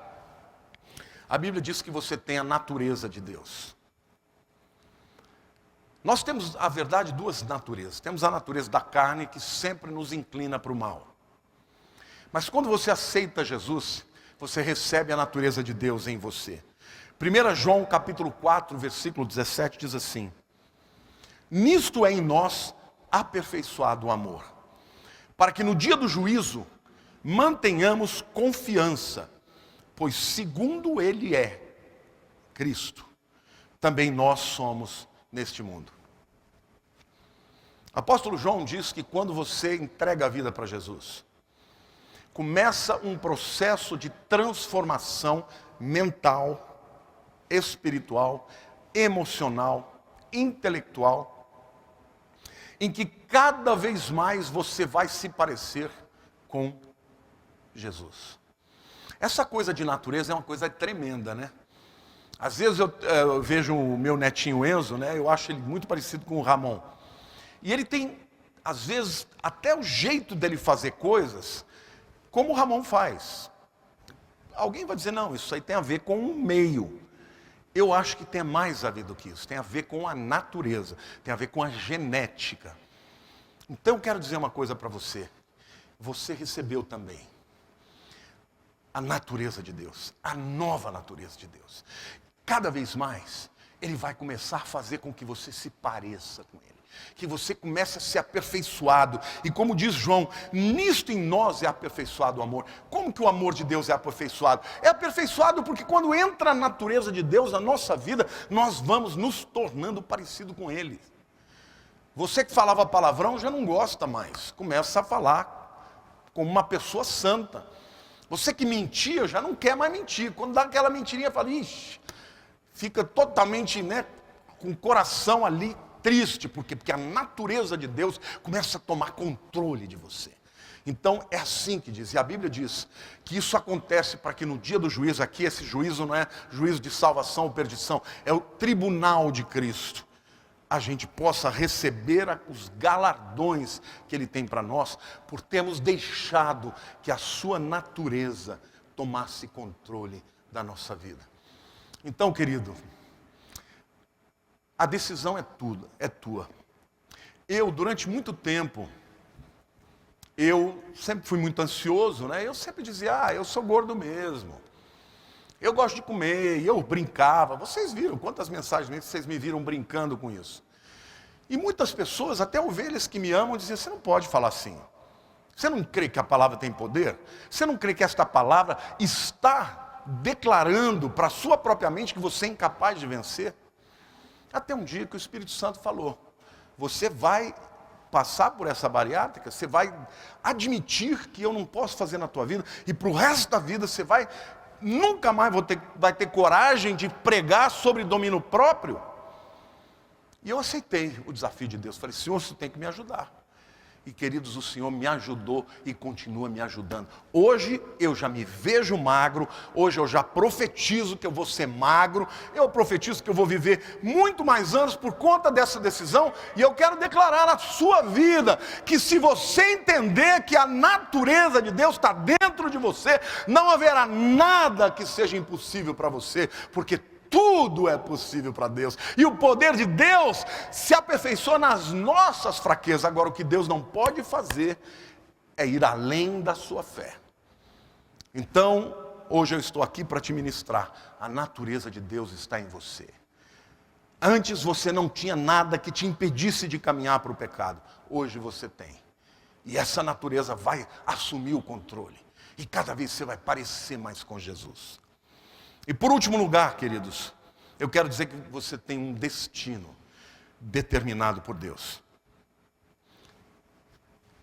a Bíblia diz que você tem a natureza de Deus. Nós temos, a verdade, duas naturezas. Temos a natureza da carne, que sempre nos inclina para o mal. Mas quando você aceita Jesus, você recebe a natureza de Deus em você. 1 João capítulo 4, versículo 17 diz assim: nisto é em nós aperfeiçoado o amor, para que no dia do juízo mantenhamos confiança, pois segundo Ele é Cristo, também nós somos neste mundo. Apóstolo João diz que quando você entrega a vida para Jesus, começa um processo de transformação mental, espiritual, emocional, intelectual, em que cada vez mais você vai se parecer com Jesus. Essa coisa de natureza é uma coisa tremenda, né? Às vezes eu vejo o meu netinho Enzo, né? Eu acho ele muito parecido com o Ramon. E ele tem, às vezes, até o jeito dele fazer coisas como o Ramon faz. Alguém vai dizer, não, isso aí tem a ver com o meio. Eu acho que tem mais a ver do que isso. Tem a ver com a natureza, tem a ver com a genética. Então eu quero dizer uma coisa para você. Você recebeu também a natureza de Deus, a nova natureza de Deus. Cada vez mais, Ele vai começar a fazer com que você se pareça com Ele, que você comece a ser aperfeiçoado. E como diz João, nisto em nós é aperfeiçoado o amor. Como que o amor de Deus é aperfeiçoado? É aperfeiçoado porque quando entra a natureza de Deus na nossa vida, nós vamos nos tornando parecido com Ele. Você que falava palavrão já não gosta mais, começa a falar como uma pessoa santa. Você que mentia já não quer mais mentir. Quando dá aquela mentirinha, fala, ixi, fica totalmente, né, com o coração ali triste. Por quê? Porque a natureza de Deus começa a tomar controle de você. Então é assim que diz. E a Bíblia diz que isso acontece para que no dia do juízo, aqui esse juízo não é juízo de salvação ou perdição, é o tribunal de Cristo. A gente possa receber os galardões que Ele tem para nós, por termos deixado que a sua natureza tomasse controle da nossa vida. Então, querido, a decisão é tua. Eu, durante muito tempo, eu sempre fui muito ansioso, né? Eu sempre dizia, eu sou gordo mesmo. Eu gosto de comer, e eu brincava. Vocês viram quantas mensagens vocês me viram brincando com isso. E muitas pessoas, até ovelhas que me amam, diziam, você não pode falar assim. Você não crê que a palavra tem poder? Você não crê que esta palavra está declarando para a sua própria mente que você é incapaz de vencer? Até um dia que o Espírito Santo falou, você vai passar por essa bariátrica, você vai admitir que eu não posso fazer na tua vida, e para o resto da vida você vai nunca mais vai ter coragem de pregar sobre domínio próprio. E eu aceitei o desafio de Deus. Falei, Senhor, você tem que me ajudar. E queridos, o Senhor me ajudou e continua me ajudando. Hoje eu já me vejo magro, hoje eu já profetizo que eu vou ser magro, eu profetizo que eu vou viver muito mais anos por conta dessa decisão, e eu quero declarar na sua vida, que se você entender que a natureza de Deus está dentro de você, não haverá nada que seja impossível para você, porque tudo é possível para Deus. E o poder de Deus se aperfeiçoa nas nossas fraquezas. Agora, o que Deus não pode fazer é ir além da sua fé. Então, hoje eu estou aqui para te ministrar. A natureza de Deus está em você. Antes você não tinha nada que te impedisse de caminhar para o pecado. Hoje você tem. E essa natureza vai assumir o controle. E cada vez você vai parecer mais com Jesus. E por último lugar, queridos, eu quero dizer que você tem um destino determinado por Deus.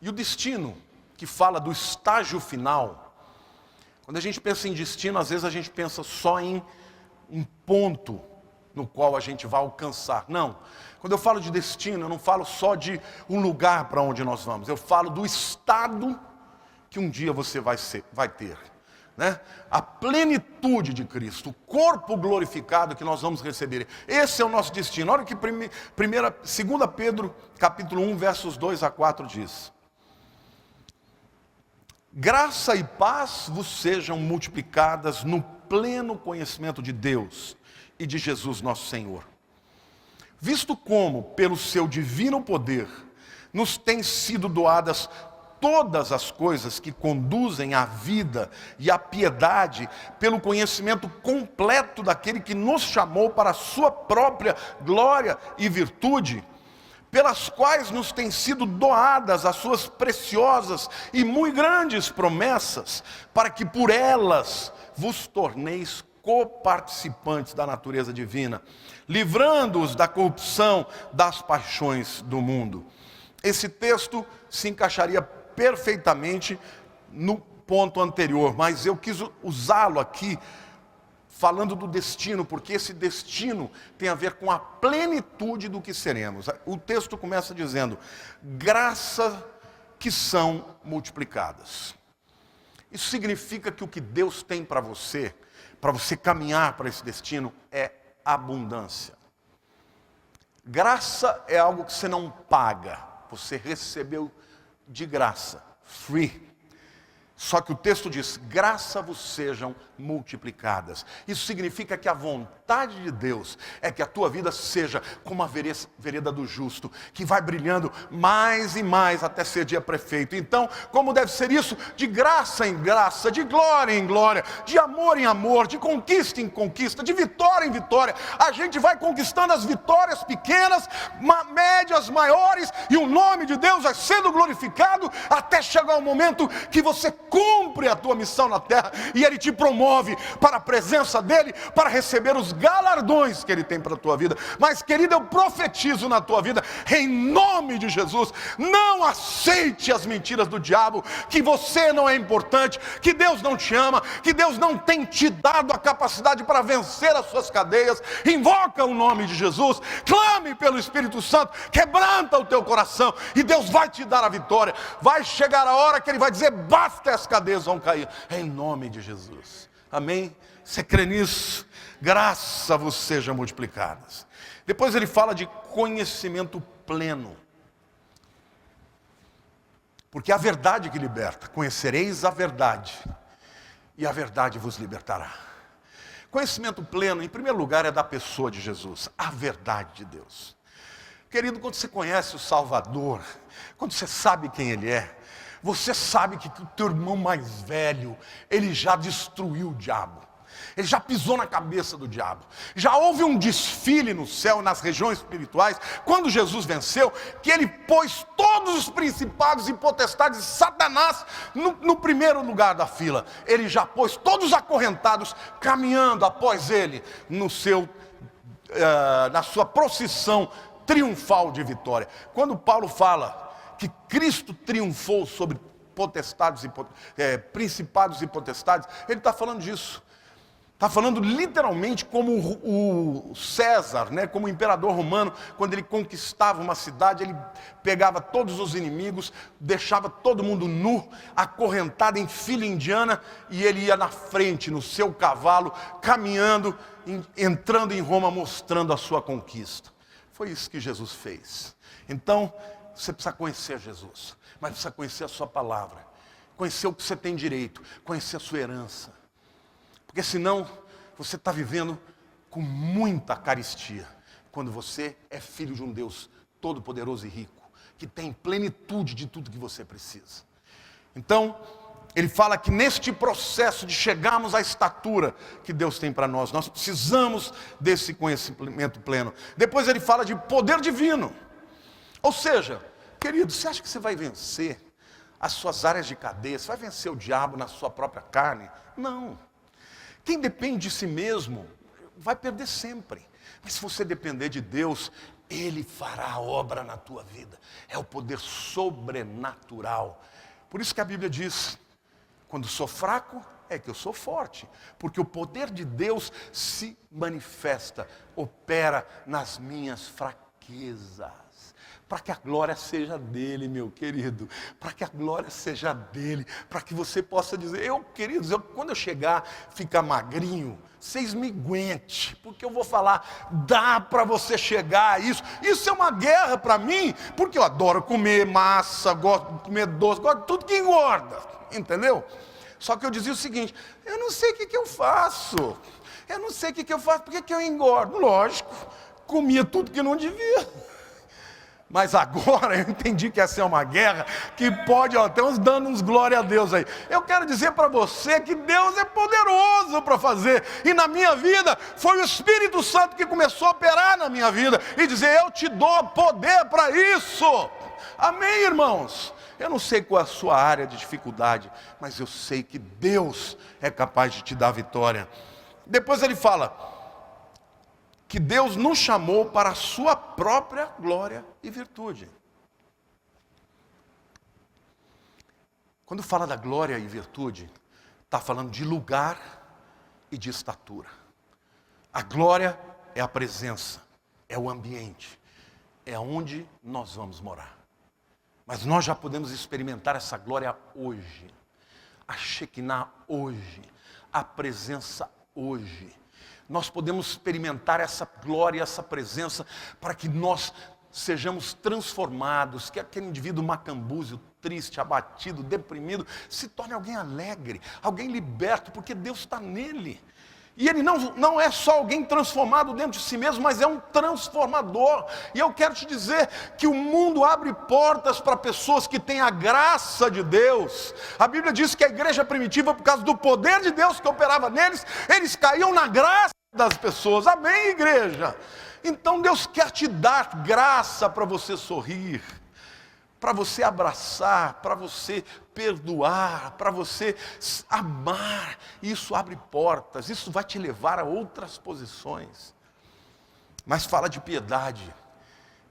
E o destino, que fala do estágio final, quando a gente pensa em destino, às vezes a gente pensa só em um ponto no qual a gente vai alcançar. Não, quando eu falo de destino, eu não falo só de um lugar para onde nós vamos, eu falo do estado que um dia você vai ter. Né? A plenitude de Cristo, o corpo glorificado que nós vamos receber. Esse é o nosso destino. Olha o que 2 Pedro, capítulo 1, versos 2 a 4 diz. Graça e paz vos sejam multiplicadas no pleno conhecimento de Deus e de Jesus nosso Senhor. Visto como, pelo seu divino poder, nos têm sido doadas todas as coisas que conduzem à vida e à piedade, pelo conhecimento completo daquele que nos chamou para a sua própria glória e virtude, pelas quais nos têm sido doadas as suas preciosas e muito grandes promessas, para que por elas vos torneis coparticipantes da natureza divina, livrando-os da corrupção das paixões do mundo. Esse texto se encaixaria perfeitamente no ponto anterior, mas eu quis usá-lo aqui falando do destino, porque esse destino tem a ver com a plenitude do que seremos. O texto começa dizendo, graça que são multiplicadas. Isso significa que o que Deus tem para você caminhar para esse destino, é abundância. Graça é algo que você não paga, você recebeu de graça, free. Só que o texto diz, graça vos sejam multiplicadas. Isso significa que a vontade de Deus é que a tua vida seja como a vereda do justo, que vai brilhando mais e mais até ser dia perfeito. Então, como deve ser isso? De graça em graça, de glória em glória, de amor em amor, de conquista em conquista, de vitória em vitória. A gente vai conquistando as vitórias pequenas, médias, maiores, e o nome de Deus vai sendo glorificado até chegar o momento que você cumpre a tua missão na terra e Ele te promove para a presença dEle, para receber os galardões que Ele tem para a tua vida. Mas querido, eu profetizo na tua vida, em nome de Jesus, não aceite as mentiras do diabo, que você não é importante, que Deus não te ama, que Deus não tem te dado a capacidade para vencer as suas cadeias. Invoca o nome de Jesus, clame pelo Espírito Santo, quebranta o teu coração e Deus vai te dar a vitória. Vai chegar a hora que Ele vai dizer, basta, as cadeias vão cair, em nome de Jesus. Amém? Você crê nisso? Graça vos seja multiplicadas. Depois ele fala de conhecimento pleno. Porque a verdade que liberta, conhecereis a verdade, e a verdade vos libertará. Conhecimento pleno, em primeiro lugar, é da pessoa de Jesus, a verdade de Deus. Querido, quando você conhece o Salvador, quando você sabe quem Ele é, você sabe que o teu irmão mais velho, ele já destruiu o diabo. Ele já pisou na cabeça do diabo. Já houve um desfile no céu, nas regiões espirituais, quando Jesus venceu, que Ele pôs todos os principados e potestades de Satanás no primeiro lugar da fila. Ele já pôs todos os acorrentados caminhando após Ele na sua procissão triunfal de vitória. Quando Paulo fala que Cristo triunfou sobre potestades principados e potestades, ele está falando disso. Está falando literalmente como o César, né, como o imperador romano, quando ele conquistava uma cidade, ele pegava todos os inimigos, deixava todo mundo nu, acorrentado em fila indiana, e ele ia na frente, no seu cavalo, caminhando, entrando em Roma, mostrando a sua conquista. Foi isso que Jesus fez. Então, você precisa conhecer Jesus, mas precisa conhecer a sua palavra, conhecer o que você tem direito, conhecer a sua herança. Porque senão você está vivendo com muita carestia, quando você é filho de um Deus todo-poderoso e rico, que tem plenitude de tudo que você precisa. Então, ele fala que neste processo de chegarmos à estatura que Deus tem para nós, nós precisamos desse conhecimento pleno. Depois ele fala de poder divino. Ou seja, querido, você acha que você vai vencer as suas áreas de cadeia? Você vai vencer o diabo na sua própria carne? Não. Quem depende de si mesmo vai perder sempre. Mas se você depender de Deus, Ele fará a obra na tua vida. É o poder sobrenatural. Por isso que a Bíblia diz, quando sou fraco, é que eu sou forte. Porque o poder de Deus se manifesta, opera nas minhas fraquezas. Para que a glória seja dele, meu querido. Para que a glória seja dele. Para que você possa dizer, queridos, quando eu chegar, ficar magrinho, vocês me aguentem. Porque eu vou falar, dá para você chegar a isso. Isso é uma guerra para mim, porque eu adoro comer massa, gosto de comer doce, gosto de tudo que engorda. Entendeu? Só que eu dizia o seguinte, eu não sei o que eu faço. Eu não sei o que eu faço, por que eu engordo? Lógico, comia tudo que não devia. Mas agora eu entendi que essa é uma guerra que pode, até uns dando uns glória a Deus aí. Eu quero dizer para você que Deus é poderoso para fazer. E na minha vida, foi o Espírito Santo que começou a operar na minha vida. E dizer, eu te dou poder para isso. Amém, irmãos? Eu não sei qual é a sua área de dificuldade, mas eu sei que Deus é capaz de te dar vitória. Depois ele fala que Deus nos chamou para a sua própria glória e virtude. Quando fala da glória e virtude, está falando de lugar e de estatura. A glória é a presença, é o ambiente, é onde nós vamos morar. Mas nós já podemos experimentar essa glória hoje, a Shekinah hoje, a presença hoje. Nós podemos experimentar essa glória, essa presença, para que nós sejamos transformados, que aquele indivíduo macambúzio, triste, abatido, deprimido, se torne alguém alegre, alguém liberto, porque Deus está nele. E ele não é só alguém transformado dentro de si mesmo, mas é um transformador. E eu quero te dizer que o mundo abre portas para pessoas que têm a graça de Deus. A Bíblia diz que a igreja primitiva, por causa do poder de Deus que operava neles, eles caíam na graça das pessoas. Amém, igreja? Então Deus quer te dar graça para você sorrir, para você abraçar, para você perdoar, para você amar. Isso abre portas, isso vai te levar a outras posições. Mas fala de piedade.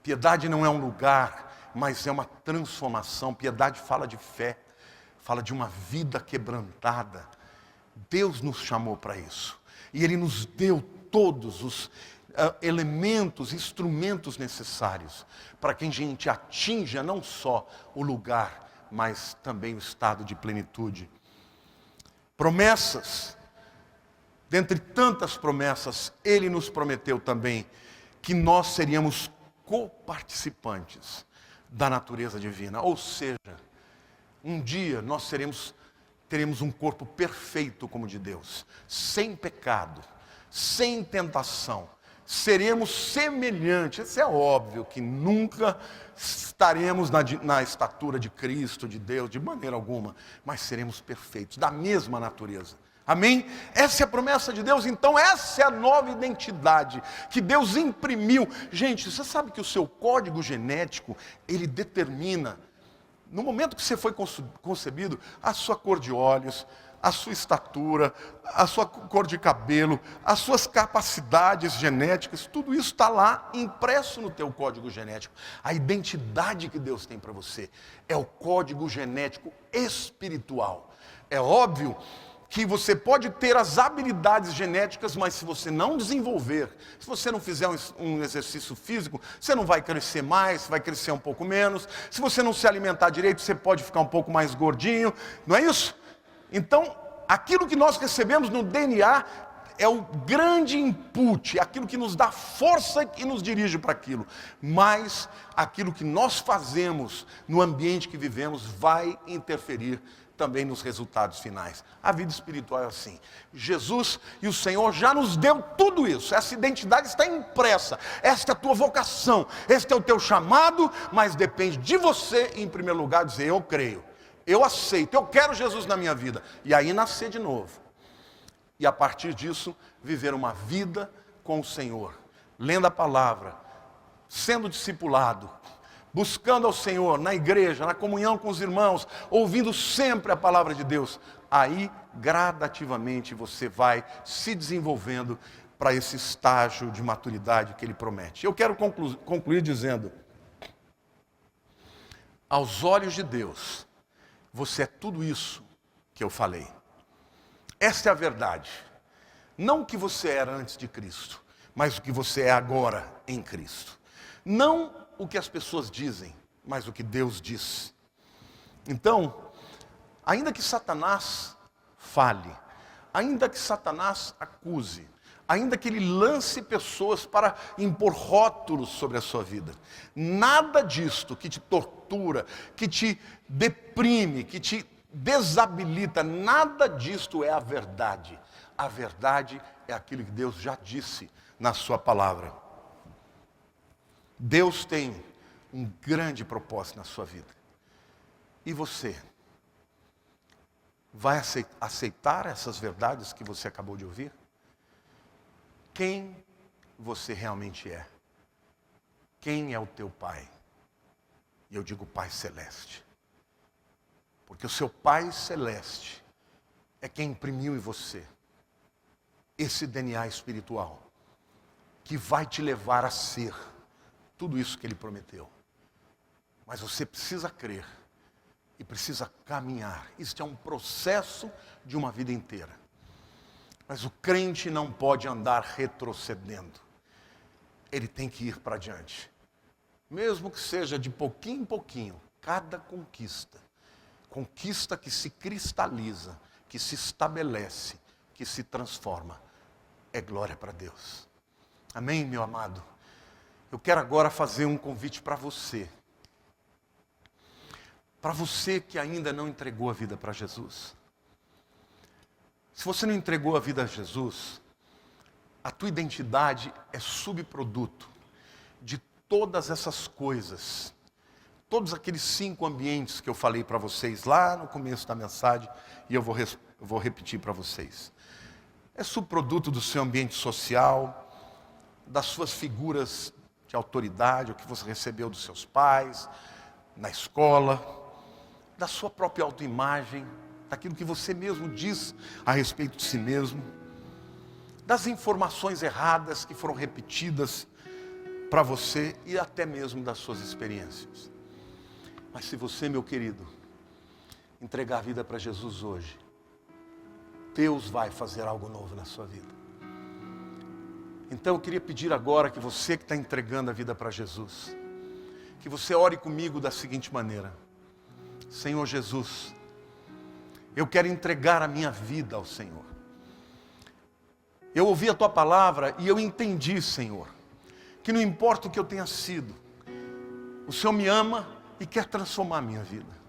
Piedade não é um lugar, mas é uma transformação. Piedade fala de fé, fala de uma vida quebrantada. Deus nos chamou para isso. E Ele nos deu todos os elementos, instrumentos necessários para que a gente atinja não só o lugar, mas também o estado de plenitude. Promessas, dentre tantas promessas, Ele nos prometeu também que nós seríamos coparticipantes da natureza divina. Ou seja, um dia nós teremos um corpo perfeito como o de Deus, sem pecado, sem tentação. Seremos semelhantes. Isso é óbvio que nunca estaremos na estatura de Cristo, de Deus, de maneira alguma, mas seremos perfeitos, da mesma natureza. Amém? Essa é a promessa de Deus. Então essa é a nova identidade que Deus imprimiu. Gente, você sabe que o seu código genético, ele determina, no momento que você foi concebido, a sua cor de olhos, a sua estatura, a sua cor de cabelo, as suas capacidades genéticas, tudo isso está lá impresso no teu código genético. A identidade que Deus tem para você é o código genético espiritual. É óbvio que você pode ter as habilidades genéticas, mas se você não desenvolver, se você não fizer um exercício físico, você não vai crescer mais, vai crescer um pouco menos. Se você não se alimentar direito, você pode ficar um pouco mais gordinho, não é isso? Então, aquilo que nós recebemos no DNA é o grande input, é aquilo que nos dá força e nos dirige para aquilo. Mas aquilo que nós fazemos no ambiente que vivemos vai interferir também nos resultados finais. A vida espiritual é assim. Jesus e o Senhor já nos deu tudo isso. Essa identidade está impressa. Esta é a tua vocação, este é o teu chamado, mas depende de você, em primeiro lugar, dizer: eu creio, eu aceito, eu quero Jesus na minha vida. E aí nascer de novo. E a partir disso, viver uma vida com o Senhor, lendo a palavra, sendo discipulado, buscando ao Senhor na igreja, na comunhão com os irmãos, ouvindo sempre a palavra de Deus. Aí, gradativamente, você vai se desenvolvendo para esse estágio de maturidade que Ele promete. Eu quero concluir dizendo: aos olhos de Deus, você é tudo isso que eu falei. Esta é a verdade. Não o que você era antes de Cristo, mas o que você é agora em Cristo. Não o que as pessoas dizem, mas o que Deus diz. Então, ainda que Satanás fale, ainda que Satanás acuse, ainda que ele lance pessoas para impor rótulos sobre a sua vida, nada disto que te tortura, que te deprime, que te desabilita, nada disto é a verdade. A verdade é aquilo que Deus já disse na sua palavra. Deus tem um grande propósito na sua vida. E você vai aceitar essas verdades que você acabou de ouvir? Quem você realmente é? Quem é o teu Pai? E eu digo Pai Celeste. Porque o seu Pai Celeste é quem imprimiu em você esse DNA espiritual que vai te levar a ser tudo isso que Ele prometeu. Mas você precisa crer e precisa caminhar. Isso é um processo de uma vida inteira. Mas o crente não pode andar retrocedendo. Ele tem que ir para diante. Mesmo que seja de pouquinho em pouquinho, cada conquista que se cristaliza, que se estabelece, que se transforma, é glória para Deus. Amém, meu amado? Eu quero agora fazer um convite para você. Para você que ainda não entregou a vida para Jesus. Se você não entregou a vida a Jesus, a tua identidade é subproduto de todas essas coisas. Todos aqueles 5 ambientes que eu falei para vocês lá no começo da mensagem, e eu vou repetir para vocês. É subproduto do seu ambiente social, das suas figuras de autoridade, o que você recebeu dos seus pais, na escola, da sua própria autoimagem, daquilo que você mesmo diz a respeito de si mesmo, das informações erradas que foram repetidas para você e até mesmo das suas experiências. Mas se você, meu querido, entregar a vida para Jesus hoje, Deus vai fazer algo novo na sua vida. Então eu queria pedir agora que você que está entregando a vida para Jesus, que você ore comigo da seguinte maneira: Senhor Jesus, eu quero entregar a minha vida ao Senhor. Eu ouvi a Tua palavra e eu entendi, Senhor, que não importa o que eu tenha sido, o Senhor me ama e quer transformar a minha vida.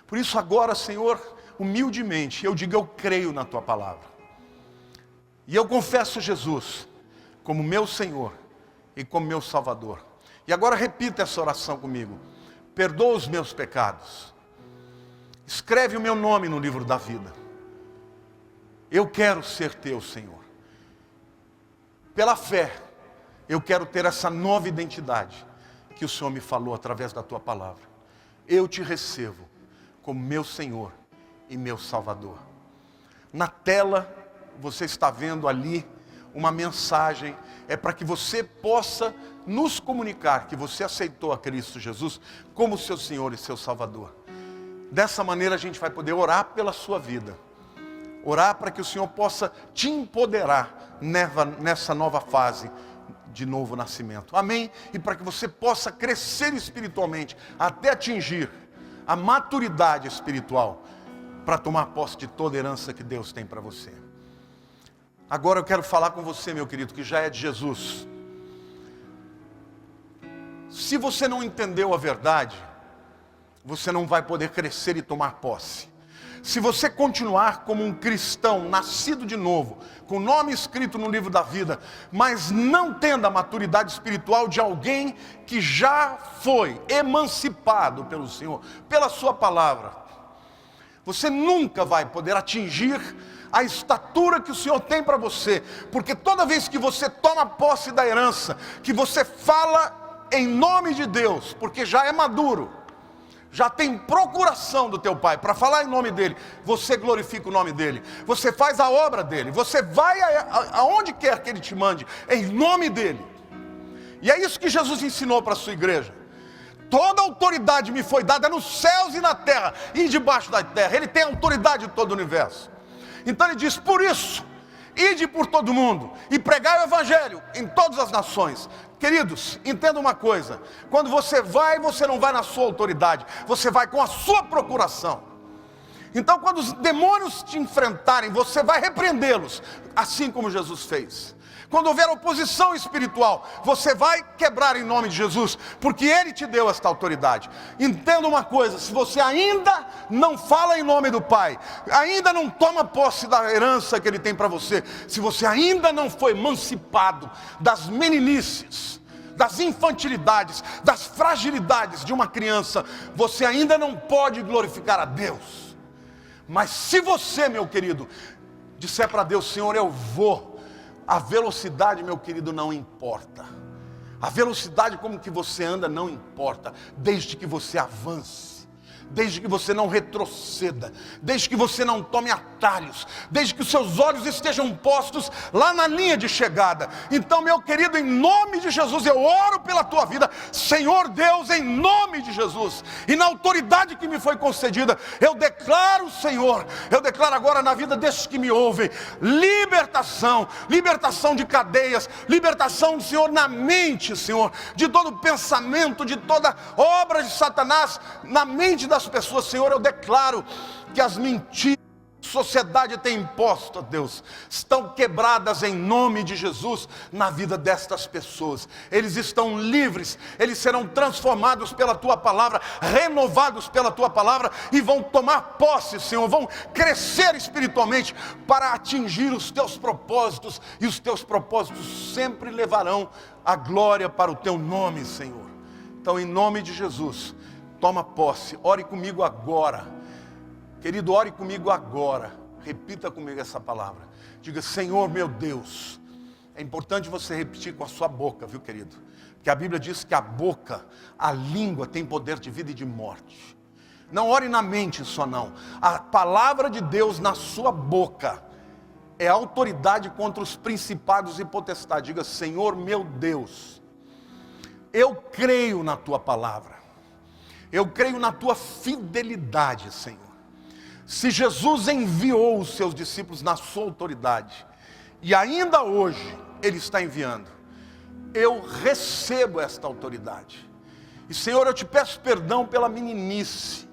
Por isso agora, Senhor, humildemente, eu digo: eu creio na Tua palavra. E eu confesso Jesus como meu Senhor e como meu Salvador. E agora repita essa oração comigo: perdoa os meus pecados. Escreve o meu nome no livro da vida. Eu quero ser Teu, Senhor. Pela fé, eu quero ter essa nova identidade que o Senhor me falou através da Tua palavra. Eu Te recebo como meu Senhor e meu Salvador. Na tela, você está vendo ali uma mensagem, é para que você possa nos comunicar que você aceitou a Cristo Jesus como seu Senhor e seu Salvador. Dessa maneira a gente vai poder orar pela sua vida. Orar para que o Senhor possa te empoderar nessa nova fase de novo nascimento. Amém? E para que você possa crescer espiritualmente até atingir a maturidade espiritual para tomar posse de toda herança que Deus tem para você. Agora eu quero falar com você, meu querido, que já é de Jesus. Se você não entendeu a verdade, você não vai poder crescer e tomar posse. Se você continuar como um cristão, nascido de novo, com o nome escrito no livro da vida, mas não tendo a maturidade espiritual de alguém que já foi emancipado pelo Senhor, pela sua palavra, você nunca vai poder atingir a estatura que o Senhor tem para você, porque toda vez que você toma posse da herança, que você fala em nome de Deus, porque já é maduro, já tem procuração do teu Pai para falar em nome dEle, você glorifica o nome dEle, você faz a obra dEle, você vai aonde quer que Ele te mande, em nome dEle. E é isso que Jesus ensinou para a sua igreja. Toda autoridade me foi dada nos céus e na terra, e debaixo da terra. Ele tem autoridade de todo o universo. Então Ele diz, por isso, ide por todo mundo e pregai o evangelho em todas as nações. Queridos, entenda uma coisa, quando você não vai na sua autoridade, você vai com a sua procuração. Então quando os demônios te enfrentarem, você vai repreendê-los, assim como Jesus fez. Quando houver oposição espiritual, você vai quebrar em nome de Jesus, porque Ele te deu esta autoridade. Entenda uma coisa, se você ainda não fala em nome do Pai, ainda não toma posse da herança que Ele tem para você, se você ainda não foi emancipado das meninices, das infantilidades, das fragilidades de uma criança, você ainda não pode glorificar a Deus. Mas se você, meu querido, disser para Deus, Senhor, eu vou, a velocidade, meu querido, não importa. A velocidade como que você anda não importa, desde que você avance, desde que você não retroceda, desde que você não tome atalhos, desde que os seus olhos estejam postos lá na linha de chegada. Então, meu querido, em nome de Jesus, eu oro pela tua vida, Senhor Deus, em nome de Jesus, e na autoridade que me foi concedida, eu declaro, Senhor, eu declaro agora na vida destes que me ouvem, libertação de cadeias, libertação, Senhor, na mente, Senhor, de todo pensamento, de toda obra de Satanás, na mente das pessoas, Senhor, eu declaro que as mentiras que a sociedade tem imposto, ó Deus, estão quebradas em nome de Jesus na vida destas pessoas. Eles estão livres, eles serão transformados pela tua palavra, renovados pela tua palavra e vão tomar posse, Senhor, vão crescer espiritualmente para atingir os teus propósitos, e os teus propósitos sempre levarão a glória para o teu nome, Senhor. Então, em nome de Jesus, toma posse, ore comigo agora. Querido, ore comigo agora. Repita comigo essa palavra. Diga, Senhor meu Deus. É importante você repetir com a sua boca, viu, querido? Porque a Bíblia diz que a boca, a língua tem poder de vida e de morte. Não ore na mente só não. A palavra de Deus na sua boca é autoridade contra os principados e potestades. Diga, Senhor meu Deus, eu creio na tua palavra. Eu creio na tua fidelidade, Senhor. Se Jesus enviou os seus discípulos na sua autoridade, e ainda hoje Ele está enviando, eu recebo esta autoridade. E, Senhor, eu te peço perdão pela meninice,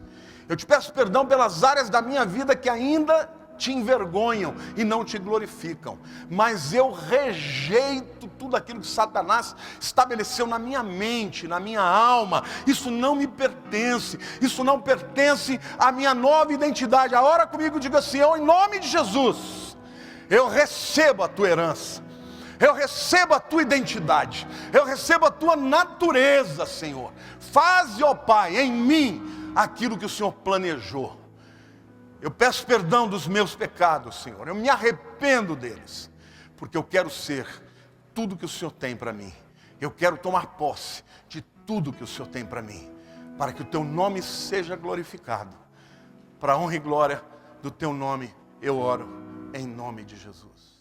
eu te peço perdão pelas áreas da minha vida que ainda te envergonham e não te glorificam, mas eu rejeito tudo aquilo que Satanás estabeleceu na minha mente, na minha alma. Isso não me pertence, isso não pertence à minha nova identidade. Ora comigo, diga assim, em nome de Jesus, eu recebo a tua herança, eu recebo a tua identidade, eu recebo a tua natureza, Senhor. Faze, ó Pai, em mim aquilo que o Senhor planejou. Eu peço perdão dos meus pecados, Senhor. Eu me arrependo deles, porque eu quero ser tudo que o Senhor tem para mim. Eu quero tomar posse de tudo que o Senhor tem para mim, para que o teu nome seja glorificado. Para a honra e glória do teu nome, eu oro em nome de Jesus.